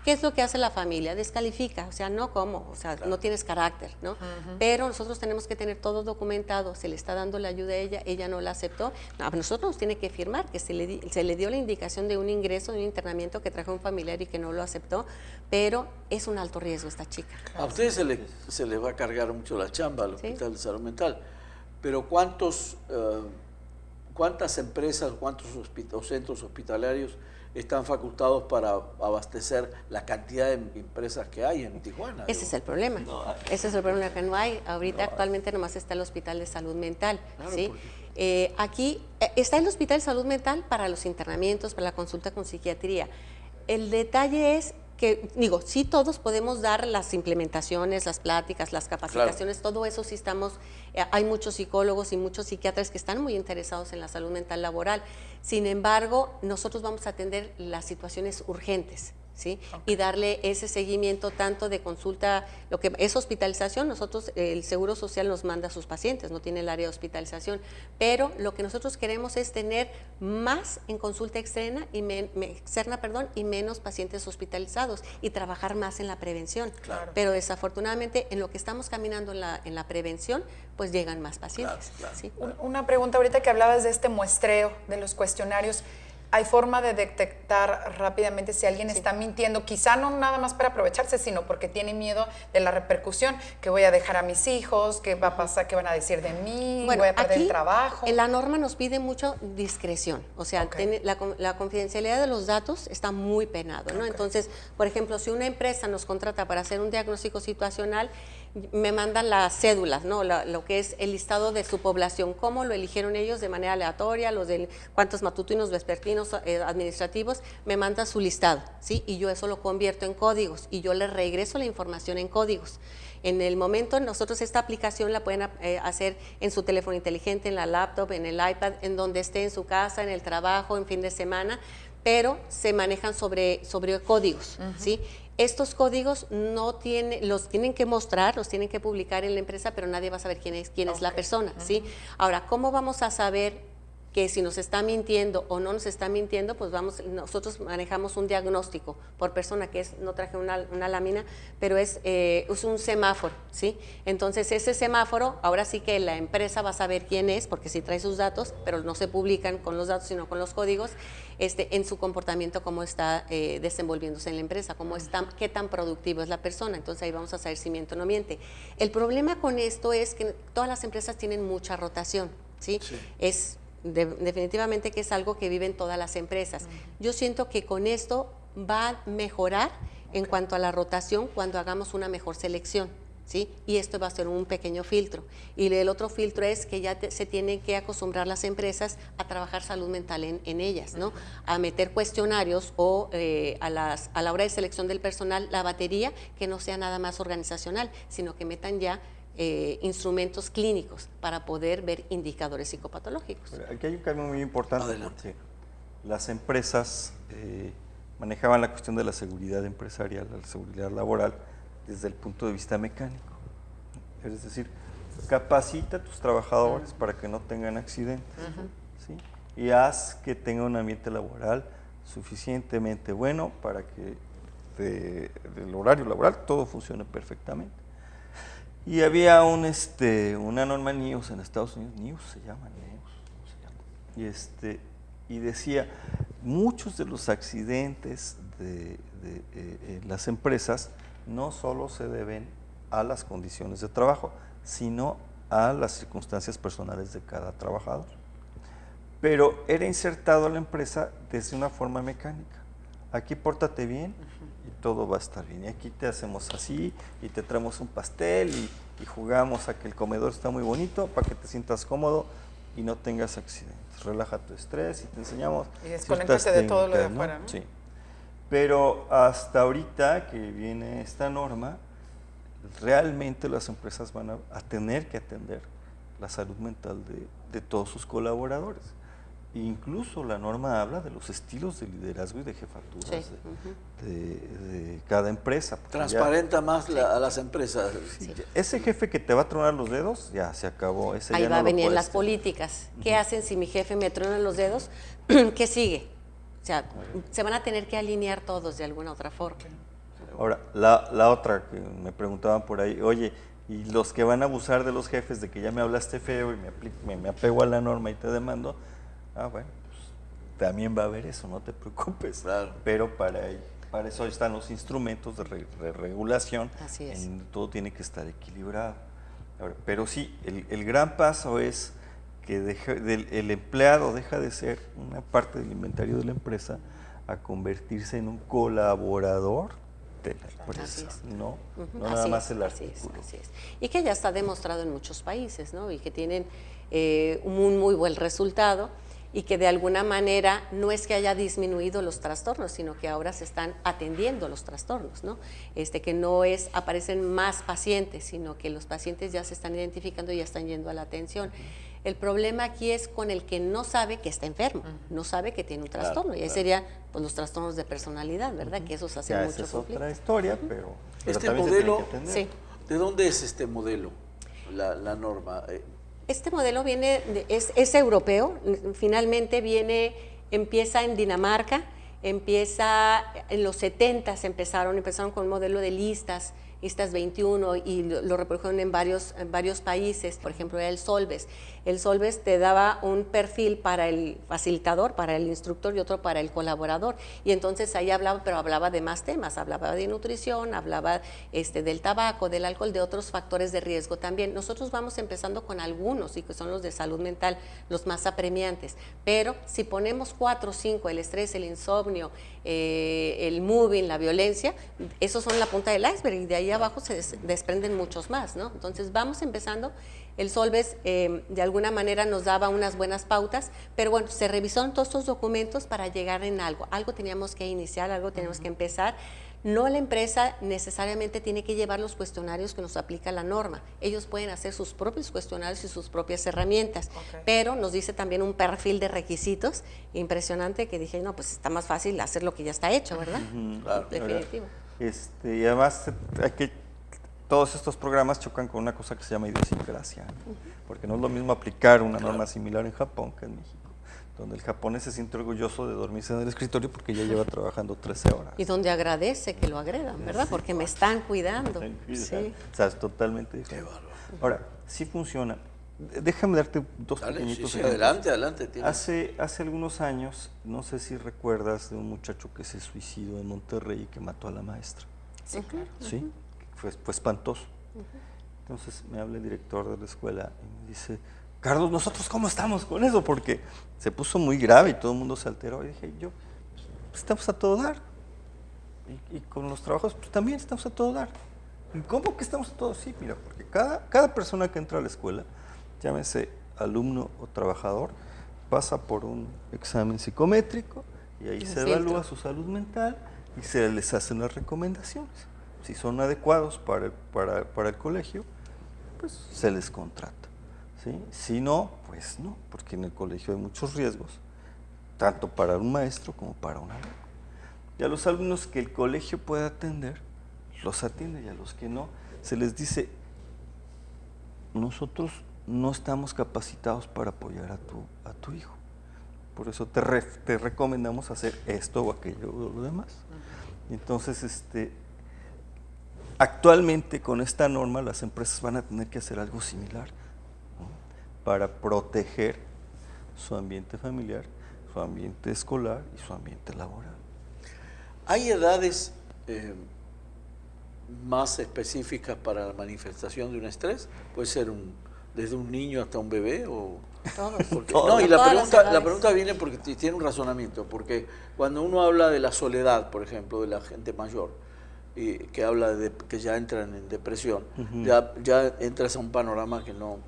¿qué es lo que hace la familia? Descalifica, o sea, no como, o sea, claro, no tienes carácter, ¿no? Pero nosotros tenemos que tener todo documentado, se le está dando la ayuda a ella no la aceptó, a nosotros nos tiene que firmar que se le dio la indicación de un ingreso, de un internamiento que trajo un familiar y que no lo aceptó, pero es un alto riesgo esta chica. A ustedes se les va a cargar mucho la chamba al Hospital de Salud Mental, pero ¿cuántas empresas, cuántos centros hospitalarios están facultados para abastecer la cantidad de empresas que hay en Tijuana? Ese es el problema, ese es el problema que no hay. Ahorita actualmente nomás está el Hospital de Salud Mental, claro, ¿sí? Aquí está el Hospital de Salud Mental para los internamientos, para la consulta con psiquiatría. El detalle es que, sí todos podemos dar las implementaciones, las pláticas, las capacitaciones, claro, todo eso sí estamos, hay muchos psicólogos y muchos psiquiatras que están muy interesados en la salud mental laboral. Sin embargo, nosotros vamos a atender las situaciones urgentes, ¿sí? Okay. Y darle ese seguimiento tanto de consulta, lo que es hospitalización, nosotros, el Seguro Social nos manda a sus pacientes, no tiene el área de hospitalización, pero lo que nosotros queremos es tener más en consulta externa y menos pacientes hospitalizados y trabajar más en la prevención. Claro. Pero desafortunadamente en lo que estamos caminando en la prevención, pues llegan más pacientes. Claro, ¿sí? Una pregunta ahorita que hablabas de este muestreo de los cuestionarios. ¿Hay forma de detectar rápidamente si alguien está mintiendo? Quizá no nada más para aprovecharse, sino porque tiene miedo de la repercusión, que voy a dejar a mis hijos, qué va a pasar, qué van a decir de mí, voy a perder el trabajo. La norma nos pide mucho discreción, o sea, la confidencialidad de los datos está muy penado, ¿no? Entonces, por ejemplo, si una empresa nos contrata para hacer un diagnóstico situacional, me mandan las cédulas, ¿no? Lo que es el listado de su población, cómo lo eligieron ellos de manera aleatoria, cuántos matutinos, vespertinos, administrativos, me mandan su listado, ¿sí? Y yo eso lo convierto en códigos y yo les regreso la información en códigos. En el momento, nosotros esta aplicación la pueden hacer en su teléfono inteligente, en la laptop, en el iPad, en donde esté, en su casa, en el trabajo, en fin de semana, pero se manejan sobre códigos, ¿sí? Estos códigos los tienen que mostrar, los tienen que publicar en la empresa, pero nadie va a saber quién es la persona, ¿sí? Ahora, ¿cómo vamos a saber que si nos está mintiendo o no nos está mintiendo, pues nosotros manejamos un diagnóstico por persona, que es, no traje una lámina, pero es un semáforo, ¿sí? Entonces ese semáforo, ahora sí que la empresa va a saber quién es, porque sí trae sus datos, pero no se publican con los datos, sino con los códigos, en su comportamiento, cómo está desenvolviéndose en la empresa, qué tan productivo es la persona. Entonces ahí vamos a saber si miente o no miente. El problema con esto es que todas las empresas tienen mucha rotación, ¿sí? Sí. Definitivamente que es algo que viven todas las empresas. Yo siento que con esto va a mejorar en cuanto a la rotación cuando hagamos una mejor selección, ¿sí? Y esto va a ser un pequeño filtro. Y el otro filtro es que ya se tienen que acostumbrar las empresas a trabajar salud mental en ellas, ¿no? A meter cuestionarios o a la hora de selección del personal, la batería, que no sea nada más organizacional, sino que metan ya instrumentos clínicos para poder ver indicadores psicopatológicos. Aquí hay un cambio muy importante. Sí. Las empresas manejaban la cuestión de la seguridad empresarial, la seguridad laboral, desde el punto de vista mecánico. Es decir, capacita a tus trabajadores para que no tengan accidentes, ¿sí? Y haz que tenga un ambiente laboral suficientemente bueno para que del horario laboral todo funcione perfectamente. Y había una norma NIOSH en Estados Unidos, NIOSH se llama, y decía, muchos de los accidentes de las empresas no solo se deben a las condiciones de trabajo, sino a las circunstancias personales de cada trabajador. Pero era insertado a la empresa desde una forma mecánica. Aquí pórtate bien y todo va a estar bien. Y aquí te hacemos así y te traemos un pastel y jugamos a que el comedor está muy bonito para que te sientas cómodo y no tengas accidentes. Relaja tu estrés y te enseñamos. Y desconéctate de todo lo de afuera, ¿no? Sí. Pero hasta ahorita que viene esta norma, realmente las empresas van a tener que atender la salud mental de todos sus colaboradores. Incluso la norma habla de los estilos de liderazgo y de jefaturas de cada empresa. Transparenta más a las empresas. Sí, ese jefe que te va a tronar los dedos, ya se acabó. Ese ahí ya va no a venir las tener. políticas. ¿Qué hacen si mi jefe me trona los dedos? ¿Qué sigue? O sea, se van a tener que alinear todos de alguna otra forma. Ahora, la otra que me preguntaban por ahí, oye, y los que van a abusar de los jefes de que ya me hablaste feo y me apego a la norma y te demando, bueno, pues también va a haber eso, no te preocupes. Claro. Pero para eso están los instrumentos de regulación. Así es. Todo tiene que estar equilibrado. Ahora, pero sí, el gran paso es que el empleado deja de ser una parte del inventario de la empresa a convertirse en un colaborador de la empresa, no nada más el artículo. Así es. Y que ya está demostrado en muchos países, ¿no? Y que tienen un muy buen resultado y que de alguna manera no es que haya disminuido los trastornos, sino que ahora se están atendiendo los trastornos, ¿no? Que no aparecen más pacientes, sino que los pacientes ya se están identificando y ya están yendo a la atención. El problema aquí es con el que no sabe que está enfermo, no sabe que tiene un trastorno, y ahí serían pues, los trastornos de personalidad, ¿verdad? Que esos hacen mucho es conflicto. otra historia, pero Este también modelo, se tiene que atender. Sí. ¿De dónde es este modelo, la norma? Este modelo es europeo, finalmente empieza en Dinamarca, empieza en los 70s, empezaron con un modelo de listas 21 y lo reprodujeron en varios países. Por ejemplo, era el Solves. El Solves te daba un perfil para el facilitador, para el instructor y otro para el colaborador. Y entonces ahí hablaba de más temas, hablaba de nutrición, hablaba del tabaco, del alcohol, de otros factores de riesgo también. Nosotros vamos empezando con algunos y que son los de salud mental, los más apremiantes. Pero si ponemos 4 o 5, el estrés, el insomnio, el moving, la violencia, esos son la punta del iceberg y de ahí abajo se desprenden muchos más, ¿no? Entonces vamos empezando. El Solves de alguna manera nos daba unas buenas pautas, pero bueno, se revisaron todos estos documentos para llegar en algo teníamos que iniciar, algo teníamos que empezar. No la empresa necesariamente tiene que llevar los cuestionarios que nos aplica la norma, ellos pueden hacer sus propios cuestionarios y sus propias herramientas, pero nos dice también un perfil de requisitos impresionante que dije, no, pues está más fácil hacer lo que ya está hecho, ¿verdad? Claro. Definitivo. Y además todos estos programas chocan con una cosa que se llama idiosincrasia, ¿no? Porque no es lo mismo aplicar una norma similar en Japón que en México. donde el japonés se siente orgulloso de dormirse en el escritorio porque ya lleva trabajando 13 horas. Y donde agradece que lo agredan, ¿verdad? Porque me están cuidando. Sí. O sea, es totalmente diferente. Ahora, sí funciona. Déjame darte dos pequeñitos ejemplos. Adelante. Hace algunos años, no sé si recuerdas de un muchacho que se suicidó en Monterrey y que mató a la maestra. Sí, claro. Sí, fue espantoso. Entonces me habla el director de la escuela y me dice, Carlos, ¿nosotros cómo estamos con eso? Porque se puso muy grave y todo el mundo se alteró. Y dije, pues, estamos a todo dar. Y con los trabajos, pues también estamos a todo dar. ¿Y cómo que estamos a todo? Sí, mira, porque cada persona que entra a la escuela, llámese alumno o trabajador, pasa por un examen psicométrico y ahí se evalúa su salud mental y se les hacen las recomendaciones. Si son adecuados para el colegio, pues se les contrata. ¿Sí? Si no, pues no, porque en el colegio hay muchos riesgos, tanto para un maestro como para un alumno. Y a los alumnos que el colegio puede atender, los atiende, y a los que no, se les dice, nosotros no estamos capacitados para apoyar a tu hijo. Por eso te recomendamos hacer esto o aquello o lo demás. Entonces, actualmente con esta norma las empresas van a tener que hacer algo similar, ¿no? Para proteger su ambiente familiar, su ambiente escolar y su ambiente laboral. ¿Hay edades más específicas para la manifestación de un estrés? ¿Puede ser desde un niño hasta un bebé? No, y la pregunta viene porque tiene un razonamiento, porque cuando uno habla de la soledad, por ejemplo, de la gente mayor, y que habla de que ya entran en depresión, ya entras a un panorama que no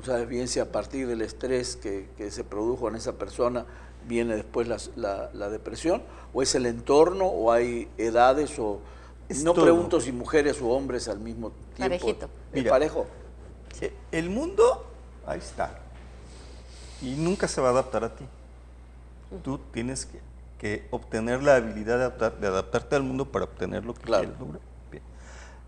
sabes bien si a partir del estrés que se produjo en esa persona viene después la depresión, o es el entorno, o hay edades, o no todo. Pregunto si mujeres o hombres al mismo tiempo. Parejito. ¿Es parejo? El mundo, ahí está, y nunca se va a adaptar a ti. Tú tienes que obtener la habilidad de adaptarte al mundo para obtener lo que quieres lograr. Bien.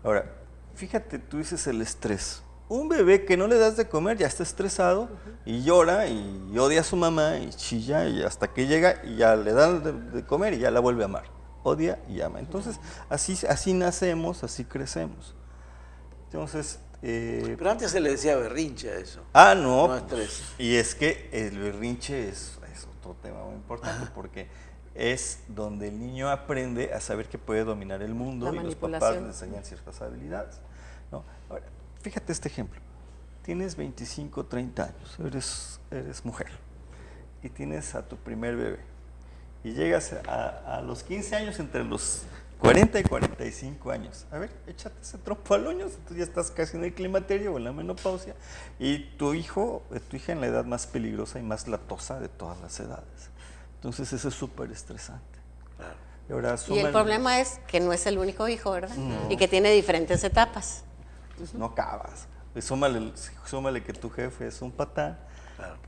Ahora, fíjate, tú dices el estrés. Un bebé que no le das de comer ya está estresado y llora y odia a su mamá y chilla y hasta que llega y ya le dan de comer y ya la vuelve a amar. Odia y ama. Entonces, así nacemos, así crecemos. Entonces... pero antes se le decía berrinche a eso. No estrés. Y es que el berrinche es otro tema muy importante porque es donde el niño aprende a saber que puede dominar el mundo y los papás le enseñan ciertas habilidades, ¿no? Ahora, fíjate este ejemplo. Tienes 25, 30 años, eres mujer y tienes a tu primer bebé y llegas a los 15 años, entre los 40 y 45 años. A ver, échate ese trompo al uño, tú ya estás casi en el climaterio o en la menopausia y tu hija en la edad más peligrosa y más latosa de todas las edades. Entonces eso es súper estresante. Claro. Y el problema es que no es el único hijo, ¿verdad? Y que tiene diferentes etapas. No acabas. Pues súmale que tu jefe es un patán,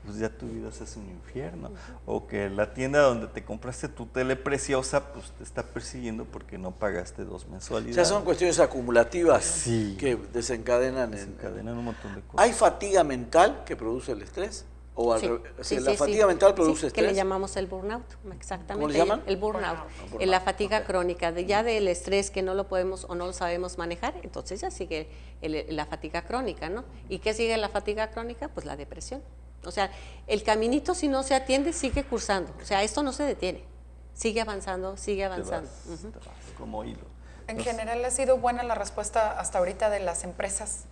pues ya tu vida es un infierno. O que la tienda donde te compraste tu tele preciosa, pues te está persiguiendo porque no pagaste 2 mensualidades. O sea, son cuestiones acumulativas que desencadenan un montón de cosas. ¿Hay fatiga mental que produce el estrés? ¿O la fatiga mental produce estrés? Que le llamamos el burnout, exactamente. ¿Cómo le llaman? El burnout. La fatiga crónica, ya del estrés que no lo podemos o no lo sabemos manejar, entonces ya sigue la fatiga crónica, ¿no? ¿Y qué sigue la fatiga crónica? Pues la depresión. O sea, el caminito, si no se atiende, sigue cursando. O sea, esto no se detiene. Sigue avanzando, sigue avanzando. Te vas como hilo. En general, ¿ha sido buena la respuesta hasta ahorita de las empresas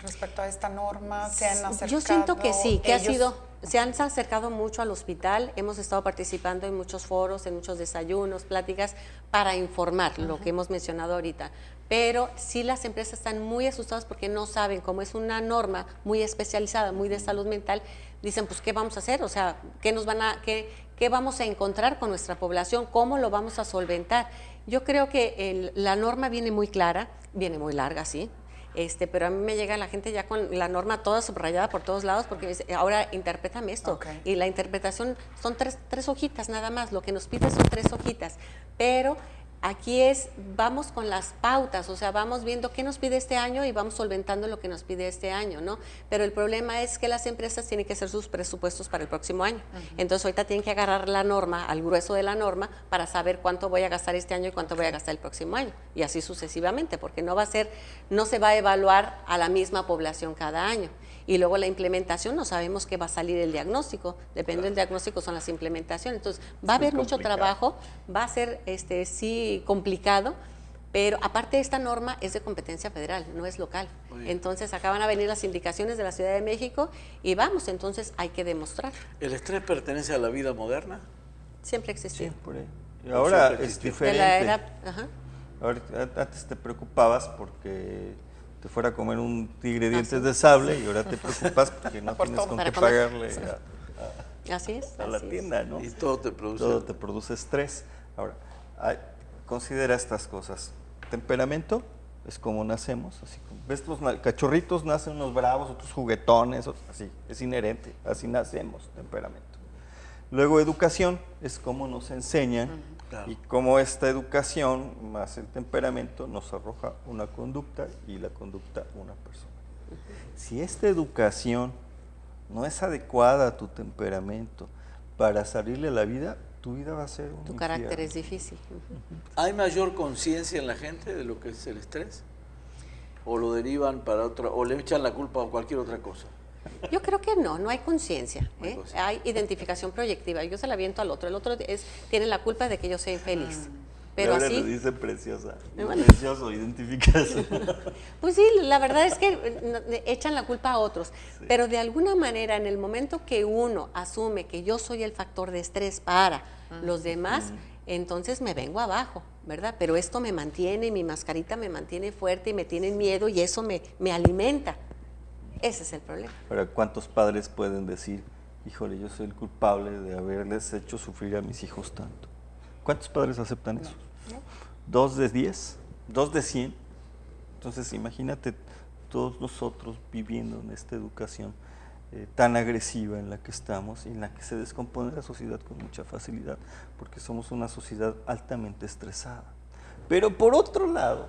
respecto a esta norma? ¿Se han acercado? Yo siento que sí, se han acercado mucho al hospital. Hemos estado participando en muchos foros, en muchos desayunos, pláticas, para informar lo que hemos mencionado ahorita. Pero sí, las empresas están muy asustadas porque no saben, como es una norma muy especializada, muy de salud mental, dicen, pues, ¿qué vamos a hacer? O sea, ¿qué vamos a encontrar con nuestra población? ¿Cómo lo vamos a solventar? Yo creo que la norma viene muy clara, viene muy larga, sí, pero a mí me llega la gente ya con la norma toda subrayada por todos lados porque me dice, ahora interprétame esto. Okay. Y la interpretación son tres hojitas nada más, lo que nos pide son 3 hojitas, pero Aquí vamos con las pautas, o sea, vamos viendo qué nos pide este año y vamos solventando lo que nos pide este año, ¿no? Pero el problema es que las empresas tienen que hacer sus presupuestos para el próximo año. Entonces, ahorita tienen que agarrar la norma, al grueso de la norma, para saber cuánto voy a gastar este año y cuánto voy a gastar el próximo año. Y así sucesivamente, porque no se va a evaluar a la misma población cada año. Y luego la implementación, no sabemos qué va a salir el diagnóstico, depende del diagnóstico, son las implementaciones. Entonces, va a haber mucho trabajo, va a ser sí complicado, pero aparte esta norma es de competencia federal, no es local. Entonces, acá van a venir las indicaciones de la Ciudad de México y vamos, entonces hay que demostrar. ¿El estrés pertenece a la vida moderna? Siempre existió. Siempre. Y ahora es diferente. De la era, ajá. Ahora, antes te preocupabas porque te fuera a comer un tigre dientes de sable y ahora te preocupas porque no tienes con qué pagarle a la tienda, ¿no? Y todo te produce estrés. Ahora, considera estas cosas. Temperamento es como nacemos, así como ves, los cachorritos nacen unos bravos, otros juguetones, así, es inherente, así nacemos, temperamento. Luego educación es cómo nos enseñan. Claro. Y cómo esta educación más el temperamento nos arroja una conducta y la conducta una persona. Si esta educación no es adecuada a tu temperamento para salirle a la vida, tu vida va a ser un Tu carácter es difícil. ¿Hay mayor conciencia en la gente de lo que es el estrés? ¿O lo derivan para otra, o le echan la culpa a cualquier otra cosa? Yo creo que no hay conciencia, hay identificación proyectiva. Yo se la aviento al otro, el otro tiene la culpa de que yo sea infeliz. Pero ahora así lo dice preciosa, precioso, identificación. Pues sí, la verdad es que echan la culpa a otros, pero de alguna manera en el momento que uno asume que yo soy el factor de estrés para los demás, entonces me vengo abajo, ¿verdad? Pero esto me mantiene, mi mascarita me mantiene fuerte y me tiene miedo y eso me alimenta. Ese es el problema. Ahora, ¿cuántos padres pueden decir, híjole, yo soy el culpable de haberles hecho sufrir a mis hijos tanto? ¿Cuántos padres aceptan eso? ¿No? ¿2 de 10? ¿2 de 100? Entonces, imagínate todos nosotros viviendo en esta educación tan agresiva en la que estamos y en la que se descompone la sociedad con mucha facilidad, porque somos una sociedad altamente estresada. Pero por otro lado,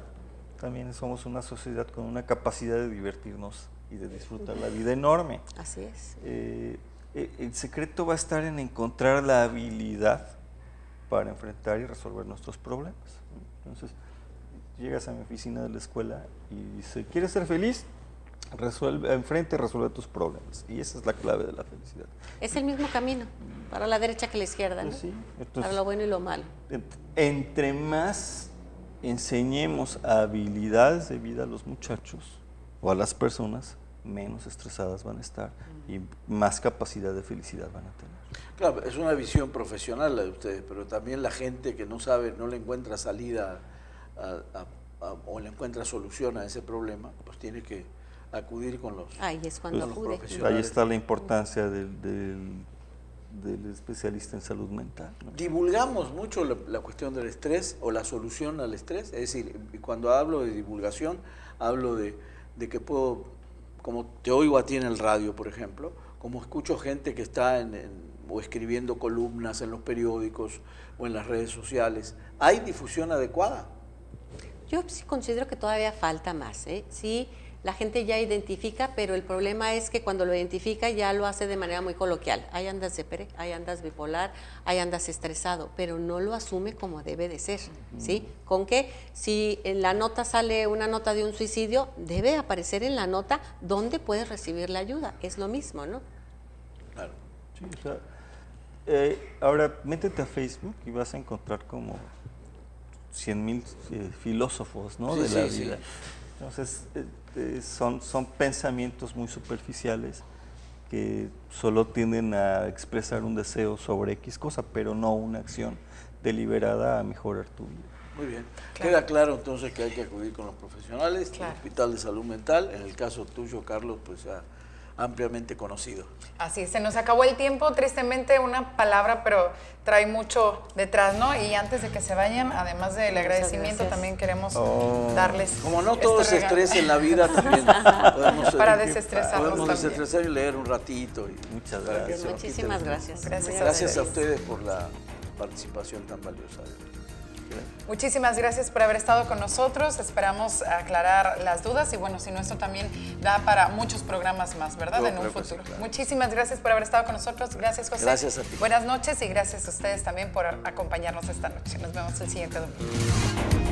también somos una sociedad con una capacidad de divertirnos y de disfrutar la vida enorme. Así es. El secreto va a estar en encontrar la habilidad para enfrentar y resolver nuestros problemas. Entonces, llegas a mi oficina de la escuela y dice, ¿quieres ser feliz? Enfrente y resuelve tus problemas. Y esa es la clave de la felicidad. Es el mismo camino, para la derecha que la izquierda, ¿no? Pues sí. Entonces, para lo bueno y lo malo. Entre más enseñemos habilidades de vida a los muchachos o a las personas, menos estresadas van a estar y más capacidad de felicidad van a tener. Claro, es una visión profesional la de ustedes, pero también la gente que no sabe, no le encuentra salida o le encuentra solución a ese problema, pues tiene que acudir con los, ahí es cuando acude. Ahí está la importancia del especialista en salud mental, ¿no? Divulgamos mucho la cuestión del estrés o la solución al estrés, es decir, cuando hablo de divulgación, hablo de que puedo, como te oigo a ti en el radio, por ejemplo, como escucho gente que está o escribiendo columnas en los periódicos o en las redes sociales, ¿hay difusión adecuada? Yo sí considero que todavía falta más, Sí, la gente ya identifica, pero el problema es que cuando lo identifica ya lo hace de manera muy coloquial. Ahí andas depre, ahí andas bipolar, ahí andas estresado, pero no lo asume como debe de ser, ¿sí? Con que si en la nota sale una nota de un suicidio, debe aparecer en la nota dónde puedes recibir la ayuda. Es lo mismo, ¿no? Claro. Sí, o sea, ahora métete a Facebook y vas a encontrar como 100,000 filósofos, ¿no? Sí, de la sí, vida. sí. Entonces, son pensamientos muy superficiales que solo tienden a expresar un deseo sobre X cosa, pero no una acción deliberada a mejorar tu vida. Muy bien. Claro. Queda claro entonces que hay que acudir con los profesionales, claro. El Hospital de Salud Mental, en el caso tuyo, Carlos, pues ya ampliamente conocido. Así, se nos acabó el tiempo, tristemente una palabra, pero trae mucho detrás, ¿no? Y antes de que se vayan, además del agradecimiento, también queremos darles como no todo es estrés en la vida, también podemos para desestresarnos podemos desestresar y leer un ratito. Muchas gracias. Muchísimas gracias. Gracias a ustedes por la participación tan valiosa. Muchísimas gracias por haber estado con nosotros. Esperamos aclarar las dudas y bueno, si no, esto también da para muchos programas más, ¿verdad? En un futuro. Sí, claro. Muchísimas gracias por haber estado con nosotros. Gracias, José. Gracias a ti. Buenas noches y gracias a ustedes también por acompañarnos esta noche. Nos vemos el siguiente domingo.